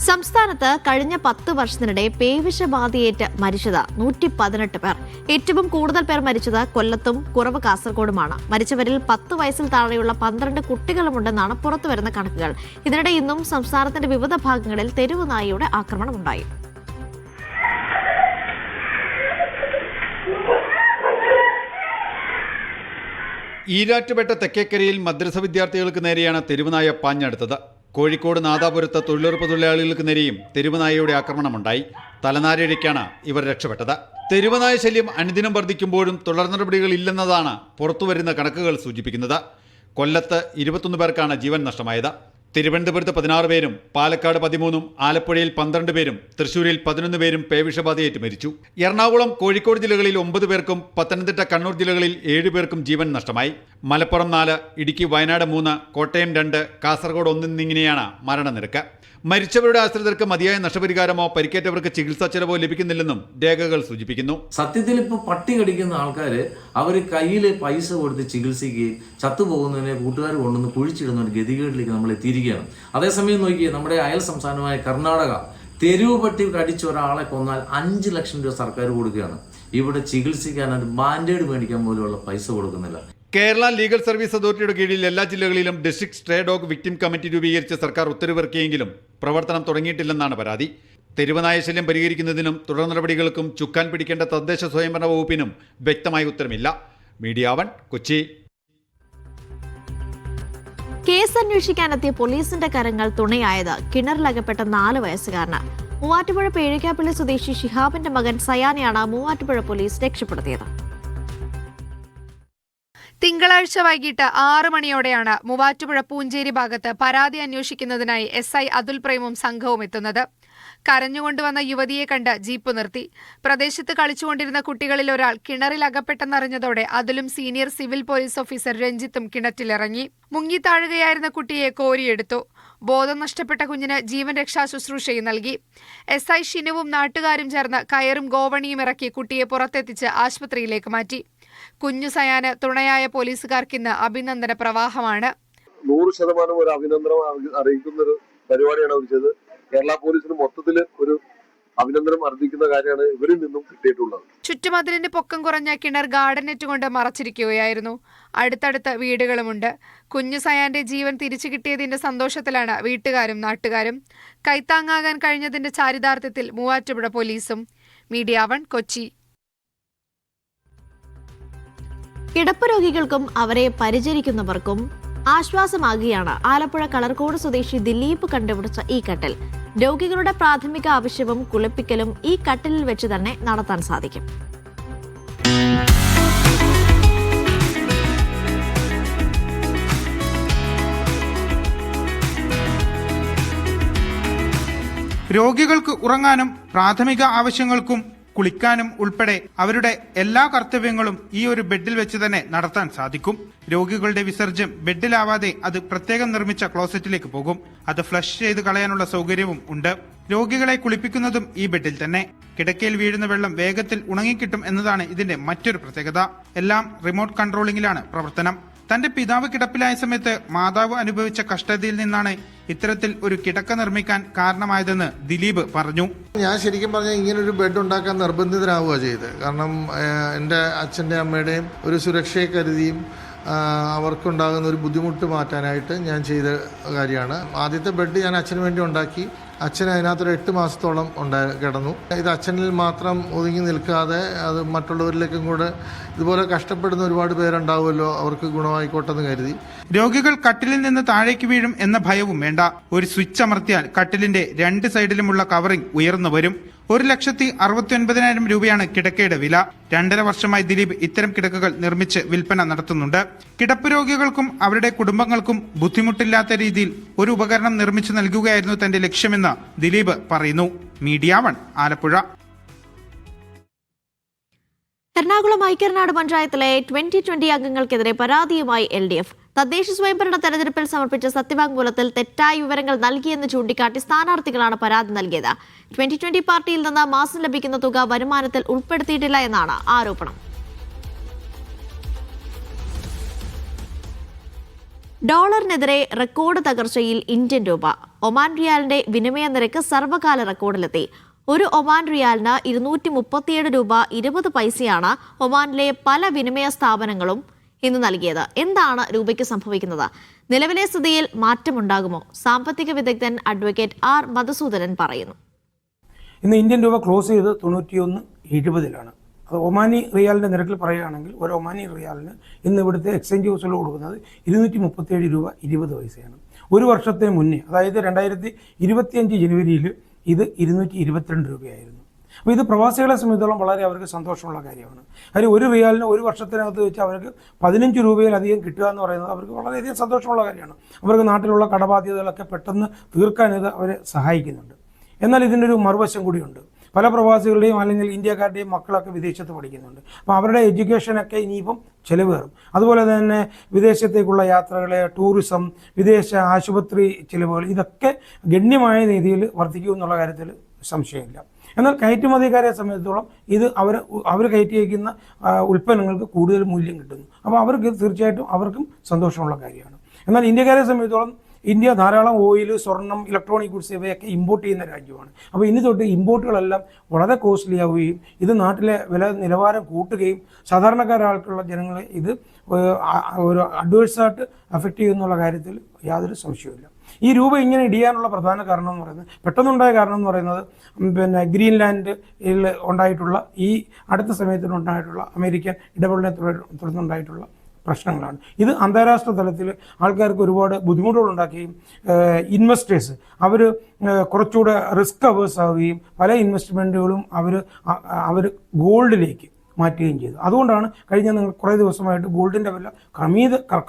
സംസ്ഥാനത്ത് കഴിഞ്ഞ 10 വർഷത്തിനിടെ പേവിഷബാധയേറ്റ് മരിച്ചത് 118 പേർ. ഏറ്റവും കൂടുതൽ പേർ മരിച്ചത് കൊല്ലത്തും കുറവ് കാസർഗോഡുമാണ്. മരിച്ചവരിൽ 10 വയസ്സിൽ താഴെയുള്ള 12 കുട്ടികളുമുണ്ടെന്നാണ് പുറത്തുവരുന്ന കണക്കുകൾ. ഇതിനിടെ ഇന്നും സംസ്ഥാനത്തിന്റെ വിവിധ ഭാഗങ്ങളിൽ തെരുവ് നായയുടെ ആക്രമണമുണ്ടായി. ഈരാറ്റുപേട്ട തെക്കേക്കരയിൽ മദ്രസ വിദ്യാർത്ഥികൾക്ക് നേരെയാണ് തെരുവുനായ പാഞ്ഞെടുത്തത്. കോഴിക്കോട് നാദാപുരത്ത് തൊഴിലുറപ്പ് തൊഴിലാളികൾക്ക് നേരെയും തെരുവുനായയുടെ ആക്രമണമുണ്ടായി. തലനാരിഴയ്ക്കാണ് ഇവർ രക്ഷപ്പെട്ടത്. തെരുവുനായ ശല്യം അനുദിനം വർദ്ധിക്കുമ്പോഴും തുടർ നടപടികൾ ഇല്ലെന്നതാണ് പുറത്തുവരുന്ന കണക്കുകൾ സൂചിപ്പിക്കുന്നത്. കൊല്ലത്ത് 21 പേർക്കാണ് ജീവൻ നഷ്ടമായത്. തിരുവനന്തപുരത്ത് 16 പേരും പാലക്കാട് 13ഉം ആലപ്പുഴയിൽ 12 പേരും തൃശൂരിൽ 11 പേരും പേവിഷബാധയേറ്റ് മരിച്ചു. എറണാകുളം, കോഴിക്കോട് ജില്ലകളിൽ 9 പേർക്കും പത്തനംതിട്ട, കണ്ണൂർ ജില്ലകളിൽ 7 പേർക്കും ജീവൻ നഷ്ടമായി. മലപ്പുറം 4, ഇടുക്കി, വയനാട് 3, കോട്ടയം 2, കാസർഗോഡ് 1 എന്നിങ്ങനെയാണ് മരണനിരക്ക്. മരിച്ചവരുടെ ആശ്രിതർക്ക് മതിയായ നഷ്ടപരിഹാരമോ പരിക്കേറ്റവർക്ക് ചികിത്സാ ചെലവോ ലഭിക്കുന്നില്ലെന്നും രേഖകൾ സൂചിപ്പിക്കുന്നു. സത്യത്തിൽ ഇപ്പോൾ പട്ടി കടിക്കുന്ന ആൾക്കാർ അവർ കയ്യിൽ പൈസ കൊടുത്ത് ചികിത്സിക്കുകയും ചത്തുപോകുന്നതിനെ കൂട്ടുകാർ കൊണ്ടുവന്ന് കുഴിച്ചിടുന്ന ഒരു ഗതികേടിലേക്ക് നമ്മൾ എത്തിയിരിക്കുകയാണ്. അതേസമയം നോക്കിയേ, നമ്മുടെ അയൽ സംസ്ഥാനമായ കർണാടക തെരുവ് പട്ടി കടിച്ച ഒരാളെ കൊന്നാൽ 5 ലക്ഷം രൂപ സർക്കാർ കൊടുക്കുകയാണ്. ഇവിടെ ചികിത്സിക്കാനായിട്ട് ബാൻഡേഡ് മേടിക്കാൻ പോലുള്ള പൈസ കൊടുക്കുന്നില്ല. കേരള ലീഗൽ സർവീസ് അതോറിറ്റിയുടെ കീഴിൽ എല്ലാ ജില്ലകളിലും district stray dog victim committee രൂപീകരിച്ച് സർക്കാർ ഉത്തരവിറക്കിയെങ്കിലും പ്രവർത്തനം തുടങ്ങിയിട്ടില്ലെന്നാണ് പരാതി. തെരുവുനായ ശല്യം പരിഹരിക്കുന്നതിനും തുടർ നടപടികൾക്കും ചുക്കാൻ പിടിക്കേണ്ട തദ്ദേശ സ്വയംഭരണ വകുപ്പിനും വ്യക്തമായ ഉത്തരമില്ല. മീഡിയ 1, കൊച്ചി. കേസ് അന്വേഷിക്കാനെത്തിയ പോലീസിന്റെ കരങ്ങൾ തുണയായത് കിണറിലകപ്പെട്ട 4 വയസ്സുകാരന്. മൂവാറ്റുപുഴ പേഴിക്കാപ്പള്ളി സ്വദേശി ഷിഹാബിന്റെ മകൻ സയാനെയാണ് മൂവാറ്റുപുഴ പോലീസ് രക്ഷപ്പെടുത്തിയത്. തിങ്കളാഴ്ച വൈകിട്ട് 6 മണിയോടെയാണ് മൂവാറ്റുപുഴ പൂഞ്ചേരി ഭാഗത്ത് പരാതി അന്വേഷിക്കുന്നതിനായി SI അതുൽ പ്രേമും സംഘവും എത്തുന്നത്. കരഞ്ഞുകൊണ്ടുവന്ന യുവതിയെ കണ്ട് ജീപ്പ് നിർത്തി. പ്രദേശത്ത് കളിച്ചുകൊണ്ടിരുന്ന കുട്ടികളിൽ ഒരാൾ കിണറിൽ അകപ്പെട്ടെന്നറിഞ്ഞതോടെ അതിലും സീനിയർ സിവിൽ പോലീസ് ഓഫീസർ രഞ്ജിത്തും കിണറ്റിലിറങ്ങി. മുങ്ങിത്താഴുകയായിരുന്ന കുട്ടിയെ കോരിയെടുത്തു. ബോധം നഷ്ടപ്പെട്ട കുഞ്ഞിന് ജീവൻ രക്ഷാ ശുശ്രൂഷയും നൽകി. SI ഷിനുവും നാട്ടുകാരും ചേർന്ന് കയറും ഗോവണിയും ഇറക്കി കുട്ടിയെ പുറത്തെത്തിച്ച് ആശുപത്രിയിലേക്ക് മാറ്റി. കുഞ്ഞു സയാന് തുണയായ പോലീസുകാർക്കിന്ന് അഭിനന്ദന പ്രവാഹമാണ്. 100% ഒരു അഭിനന്ദനം അറിയിക്കുന്ന ഒരു പരിപാടിയാണ് അവർ ചെയ്തത്. കേരള പോലീസിന് മൊത്തത്തിൽ ഒരു അഭിനന്ദനം അർഹിക്കുന്ന കാര്യമാണ് ഇവരിൽ നിന്നും കിട്ടിയിട്ടുള്ളത്. ചുറ്റുമതിലിന് പൊക്കം കുറഞ്ഞ കിണർ ഗാർഡൻ നെറ്റ് കൊണ്ട് മറച്ചിരിക്കുകയായിരുന്നു. അടുത്തടുത്ത് വീടുകളുമുണ്ട്. കുഞ്ഞു സയാന്റെ ജീവൻ തിരിച്ചു കിട്ടിയതിന്റെ സന്തോഷത്തിലാണ് വീട്ടുകാരും നാട്ടുകാരും. കൈത്താങ്ങാകാൻ കഴിഞ്ഞതിന്റെ ചാരിതാർത്ഥ്യത്തിൽ മൂവാറ്റുപുഴ പോലീസും. മീഡിയ 1 കൊച്ചി. കിടപ്പ് രോഗികൾക്കും അവരെ പരിചരിക്കുന്നവർക്കും ആശ്വാസമാകുകയാണ് ആലപ്പുഴ കളർക്കോട് സ്വദേശി ദിലീപ് കണ്ടുപിടിച്ച ഈ കട്ടിൽ. രോഗികളുടെ പ്രാഥമിക ആവശ്യവും കുളിപ്പിക്കലും ഈ കട്ടിലിൽ വെച്ച് തന്നെ നടത്താൻ സാധിക്കും. രോഗികൾക്ക് ഉറങ്ങാനും പ്രാഥമിക ആവശ്യങ്ങൾക്കും കുളിക്കാനും ഉൾപ്പെടെ അവരുടെ എല്ലാ കർത്തവ്യങ്ങളും ഈ ഒരു ബെഡിൽ വെച്ച് തന്നെ നടത്താൻ സാധിക്കും. രോഗികളുടെ വിസർജ്യം ബെഡിലാവാതെ അത് പ്രത്യേകം നിർമ്മിച്ച ക്ലോസറ്റിലേക്ക് പോകും. അത് ഫ്ലഷ് ചെയ്ത് കളയാനുള്ള സൗകര്യവും ഉണ്ട്. രോഗികളെ കുളിപ്പിക്കുന്നതും ഈ ബെഡിൽ തന്നെ. കിടക്കയിൽ വീഴുന്ന വെള്ളം വേഗത്തിൽ ഉണങ്ങിക്കിട്ടും എന്നതാണ് ഇതിന്റെ മറ്റൊരു പ്രത്യേകത. എല്ലാം റിമോട്ട് കൺട്രോളിംഗിലാണ് പ്രവർത്തനം. തന്റെ പിതാവ് കിടപ്പിലായ സമയത്ത് മാതാവ് അനുഭവിച്ച കഷ്ടതയിൽ നിന്നാണ് ഇത്തരത്തിൽ ഒരു കിടക്ക നിർമ്മിക്കാൻ കാരണമായതെന്ന് ദിലീപ് പറഞ്ഞു. ഞാൻ ശരിക്കും പറഞ്ഞാൽ ഇങ്ങനൊരു ബെഡ് ഉണ്ടാക്കാൻ നിർബന്ധിതരാവുക ചെയ്ത്. കാരണം എൻ്റെ അച്ഛൻ്റെ അമ്മയുടെയും ഒരു സുരക്ഷയെ കരുതിയും അവർക്കുണ്ടാകുന്ന ഒരു ബുദ്ധിമുട്ട് മാറ്റാനായിട്ട് ഞാൻ ചെയ്ത കാര്യമാണ്. ആദ്യത്തെ ബെഡ് ഞാൻ അച്ഛന് വേണ്ടി ഉണ്ടാക്കി. അച്ഛൻ അതിനകത്തൊരു 8 മാസത്തോളം കിടന്നു. ഇത് അച്ഛനിൽ മാത്രം ഒതുങ്ങി നിൽക്കാതെ അത് മറ്റുള്ളവരിലേക്കും കൂടെ ഇതുപോലെ കഷ്ടപ്പെടുന്ന ഒരുപാട് പേരുണ്ടാവുമല്ലോ, അവർക്ക് ഗുണമായിക്കോട്ടെന്ന് കരുതി. രോഗികൾ കട്ടിലിൽ നിന്ന് താഴേക്ക് വീഴും എന്ന ഭയവും വേണ്ട. ഒരു സ്വിച്ച് അമർത്തിയാൽ കട്ടിലിന്റെ 2 സൈഡിലുമുള്ള കവറിംഗ് ഉയർന്നു വരും. 1,69,000 രൂപയാണ് കിടക്കയുടെ വില. 2.5 വർഷമായി ദിലീപ് ഇത്തരം കിടക്കകൾ നിർമ്മിച്ച് വിൽപ്പന നടത്തുന്നുണ്ട്. കിടപ്പ് രോഗികൾക്കും അവരുടെ കുടുംബങ്ങൾക്കും ബുദ്ധിമുട്ടില്ലാത്ത രീതിയിൽ ഒരു ഉപകരണം നിർമ്മിച്ചു നൽകുകയായിരുന്നു തന്റെ ലക്ഷ്യമെന്ന് ദിലീപ് പറയുന്നു. മീഡിയ 1 ആലപ്പുഴ. എറണാകുളം ഐക്യനാട് പഞ്ചായത്തിലെ 2020 അംഗങ്ങൾക്കെതിരെ പരാതിയുമായി LDF. തദ്ദേശ സ്വയംഭരണ തെരഞ്ഞെടുപ്പിൽ സമർപ്പിച്ച സത്യവാങ്മൂലത്തിൽ തെറ്റായ വിവരങ്ങൾ നൽകിയെന്ന് ചൂണ്ടിക്കാട്ടി സ്ഥാനാർത്ഥികളാണ് പരാതി നൽകിയത്. 2020 പാർട്ടിയിൽ നിന്ന് മാസം ലഭിക്കുന്ന തുക വരുമാനത്തിൽ ഉൾപ്പെടുത്തിയിട്ടില്ല എന്നാണ് ആരോപണം. ഡോളറിനെതിരെ റെക്കോർഡ് തകർച്ചയിൽ ഇന്ത്യൻ രൂപ. ഒമാൻ റിയാലിന്റെ വിനിമയ നിരക്ക് സർവകാല റെക്കോർഡിലെത്തി. ഒരു ഒമാൻ റിയാലിന് 237 രൂപ 20 പൈസയാണ് ഒമാനിലെ പല വിനിമയ സ്ഥാപനങ്ങളും ഇന്ന് നൽകിയത്. എന്താണ് രൂപയ്ക്ക് സംഭവിക്കുന്നത്? നിലവിലെ സ്ഥിതിയിൽ മാറ്റമുണ്ടാകുമോ? സാമ്പത്തിക വിദഗ്ധൻ അഡ്വക്കേറ്റ് R മധുസൂദനൻ പറയുന്നു. ഇന്ന് ഇന്ത്യൻ രൂപ ക്ലോസ് ചെയ്ത് 91.70 അത് ഒമാനി റിയാലിന്റെ നിരക്കിൽ പറയുകയാണെങ്കിൽ ഒരു ഒമാനി റിയാലിന് ഇന്ന് ഇവിടുത്തെ എക്സ്ചേഞ്ച് ഹൗസിൽ കൊടുക്കുന്നത് 237 രൂപ 20 പൈസയാണ്. ഒരു വർഷത്തിന് മുന്നേ, അതായത് 2025 ജനുവരിയിൽ ഇത് 222 രൂപയായിരുന്നു. അപ്പോൾ ഇത് പ്രവാസികളെ സംബന്ധിച്ചോളം വളരെ അവർക്ക് സന്തോഷമുള്ള കാര്യമാണ്. കാര്യം ഒരു റിയാലിന് ഒരു വർഷത്തിനകത്ത് വെച്ച് അവർക്ക് 15 രൂപയിലധികം കിട്ടുക എന്ന് പറയുന്നത് അവർക്ക് വളരെയധികം സന്തോഷമുള്ള കാര്യമാണ്. അവർക്ക് നാട്ടിലുള്ള കടബാധ്യതകളൊക്കെ പെട്ടെന്ന് തീർക്കാൻ ഇത് അവരെ സഹായിക്കുന്നുണ്ട്. എന്നാൽ ഇതിനൊരു മറുവശം കൂടിയുണ്ട്. പല പ്രവാസികളുടെയും അല്ലെങ്കിൽ ഇന്ത്യക്കാരുടെയും മക്കളൊക്കെ വിദേശത്ത് പഠിക്കുന്നുണ്ട്. അപ്പോൾ അവരുടെ എഡ്യൂക്കേഷനൊക്കെ ഇനിയിപ്പം ചിലവ് കയറും. അതുപോലെ തന്നെ വിദേശത്തേക്കുള്ള യാത്രകൾ, ടൂറിസം, വിദേശ ആശുപത്രി ചിലവുകൾ ഇതൊക്കെ ഗണ്യമായ രീതിയിൽ വർദ്ധിക്കും എന്നുള്ള കാര്യത്തിൽ സംശയമില്ല. എന്നാൽ കയറ്റുമതിക്കാരെ സംബന്ധിച്ചിടത്തോളം ഇത് അവർ കയറ്റി വയ്ക്കുന്ന ഉൽപ്പന്നങ്ങൾക്ക് കൂടുതൽ മൂല്യം കിട്ടുന്നു. അപ്പോൾ അവർക്ക് തീർച്ചയായിട്ടും അവർക്കും സന്തോഷമുള്ള കാര്യമാണ്. എന്നാൽ ഇന്ത്യക്കാരെ സംബന്ധിച്ചിടത്തോളം ഇന്ത്യ ധാരാളം ഓയിൽ, സ്വർണം, ഇലക്ട്രോണിക് ഗുഡ്സ് ഇവയൊക്കെ ഇമ്പോർട്ട് ചെയ്യുന്ന രാജ്യമാണ്. അപ്പോൾ ഇനി തൊട്ട് ഇമ്പോർട്ടുകളെല്ലാം വളരെ കോസ്റ്റ്ലി ആവുകയും ഇത് നാട്ടിലെ വില നിലവാരം കൂട്ടുകയും സാധാരണക്കാരായിട്ടുള്ള ജനങ്ങളെ ഇത് ഒരു അഡ്വേഴ്സായിട്ട് അഫക്റ്റ് ചെയ്യുന്നുള്ള കാര്യത്തിൽ യാതൊരു സംശയവുമില്ല. ഈ രൂപ ഇങ്ങനെ ഇടിയാനുള്ള പ്രധാന കാരണം എന്ന് പറയുന്നത്, പെട്ടെന്നുണ്ടായ കാരണം എന്ന് പറയുന്നത് ഗ്രീൻലാൻഡിൽ ഉണ്ടായിട്ടുള്ള ഈ അടുത്ത സമയത്തിനുണ്ടായിട്ടുള്ള അമേരിക്കൻ ഇടപെടലിനെ തുടർന്നുണ്ടായിട്ടുള്ള പ്രശ്നങ്ങളാണ്. ഇത് അന്താരാഷ്ട്ര തലത്തിൽ ആൾക്കാർക്ക് ഒരുപാട് ബുദ്ധിമുട്ടുകൾ ഉണ്ടാക്കുകയും ഇൻവെസ്റ്റേഴ്സ് അവർ കുറച്ചുകൂടെ റിസ്ക് അവേഴ്സ് ആവുകയും പല ഇൻവെസ്റ്റ്മെൻറ്റുകളും അവർ ഗോൾഡിലേക്ക് മാറ്റുകയും ചെയ്തു. അതുകൊണ്ടാണ് കഴിഞ്ഞ കുറേ ദിവസമായിട്ട് ഗോൾഡിൻ്റെ വില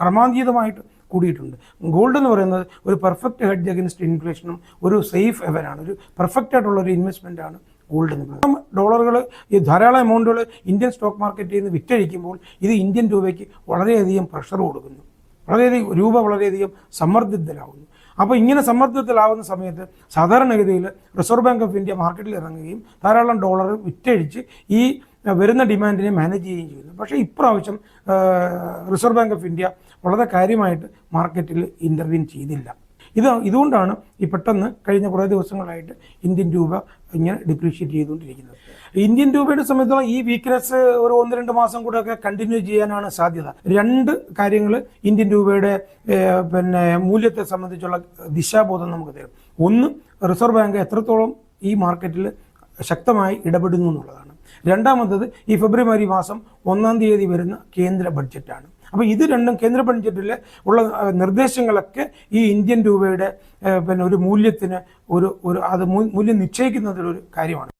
ക്രമാതീതമായിട്ട് കൂടിയിട്ടുണ്ട്. ഗോൾഡ് എന്ന് പറയുന്നത് ഒരു പെർഫെക്റ്റ് ഹെഡ്ജ് അഗൈൻസ്റ്റ് ഇൻഫ്ലേഷനും ഒരു സേഫ് ഹെവനാണ്, ഒരു പെർഫെക്റ്റ് ആയിട്ടുള്ള ഒരു ഇൻവെസ്റ്റ്മെൻ്റ് ആണ് ഗോൾഡ് എന്ന് പറയുന്നത്. ഡോളറുകൾ ഈ ധാരാളം എമൗണ്ടുകൾ ഇന്ത്യൻ സ്റ്റോക്ക് മാർക്കറ്റിൽ നിന്ന് വിറ്റഴിക്കുമ്പോൾ ഇത് ഇന്ത്യൻ രൂപയ്ക്ക് വളരെയധികം പ്രഷർ കൊടുക്കുന്നു, രൂപ വളരെയധികം സമ്മർദ്ദത്തിലാവുന്നു. അപ്പോൾ ഇങ്ങനെ സമ്മർദ്ദത്തിലാവുന്ന സമയത്ത് സാധാരണഗതിയിൽ റിസർവ് ബാങ്ക് ഓഫ് ഇന്ത്യ മാർക്കറ്റിൽ ഇറങ്ങുകയും ധാരാളം ഡോളർ വിറ്റഴിച്ച് ഈ വരുന്ന ഡിമാൻഡിനെ മാനേജ് ചെയ്യുകയും ചെയ്യുന്നു. പക്ഷേ ഇപ്രാവശ്യം റിസർവ് ബാങ്ക് ഓഫ് ഇന്ത്യ വളരെ കാര്യമായിട്ട് മാർക്കറ്റിൽ ഇൻ്റർവീൻ ചെയ്തില്ല. ഇതുകൊണ്ടാണ് ഈ പെട്ടെന്ന് കഴിഞ്ഞ കുറേ ദിവസങ്ങളായിട്ട് ഇന്ത്യൻ രൂപ ഇങ്ങനെ ഡിപ്രീഷിയേറ്റ് ചെയ്തുകൊണ്ടിരിക്കുന്നത്. ഇന്ത്യൻ രൂപയുടെ സംബന്ധിച്ചോളം ഈ വീക്ക്നെസ് ഒരു 1-2 മാസം കൂടെ ഒക്കെ കണ്ടിന്യൂ ചെയ്യാനാണ് സാധ്യത. 2 കാര്യങ്ങൾ ഇന്ത്യൻ രൂപയുടെ മൂല്യത്തെ സംബന്ധിച്ചുള്ള ദിശാബോധം നമുക്ക് തരും. ഒന്ന്, റിസർവ് ബാങ്ക് എത്രത്തോളം ഈ മാർക്കറ്റിൽ ശക്തമായി ഇടപെടുന്നു എന്നുള്ളതാണ്. രണ്ടാമത്തത് ഈ ഫെബ്രുവരി മാസം 1-ാം തീയതി വരുന്ന കേന്ദ്ര ബഡ്ജറ്റാണ്. അപ്പോൾ ഇത് രണ്ടും കേന്ദ്ര ബഡ്ജറ്റിൽ ഉള്ള നിർദ്ദേശങ്ങളൊക്കെ ഈ ഇന്ത്യൻ രൂപയുടെ ഒരു മൂല്യത്തിന് ഒരു മൂല്യം നിശ്ചയിക്കുന്നതിലൊരു കാര്യമാണ്.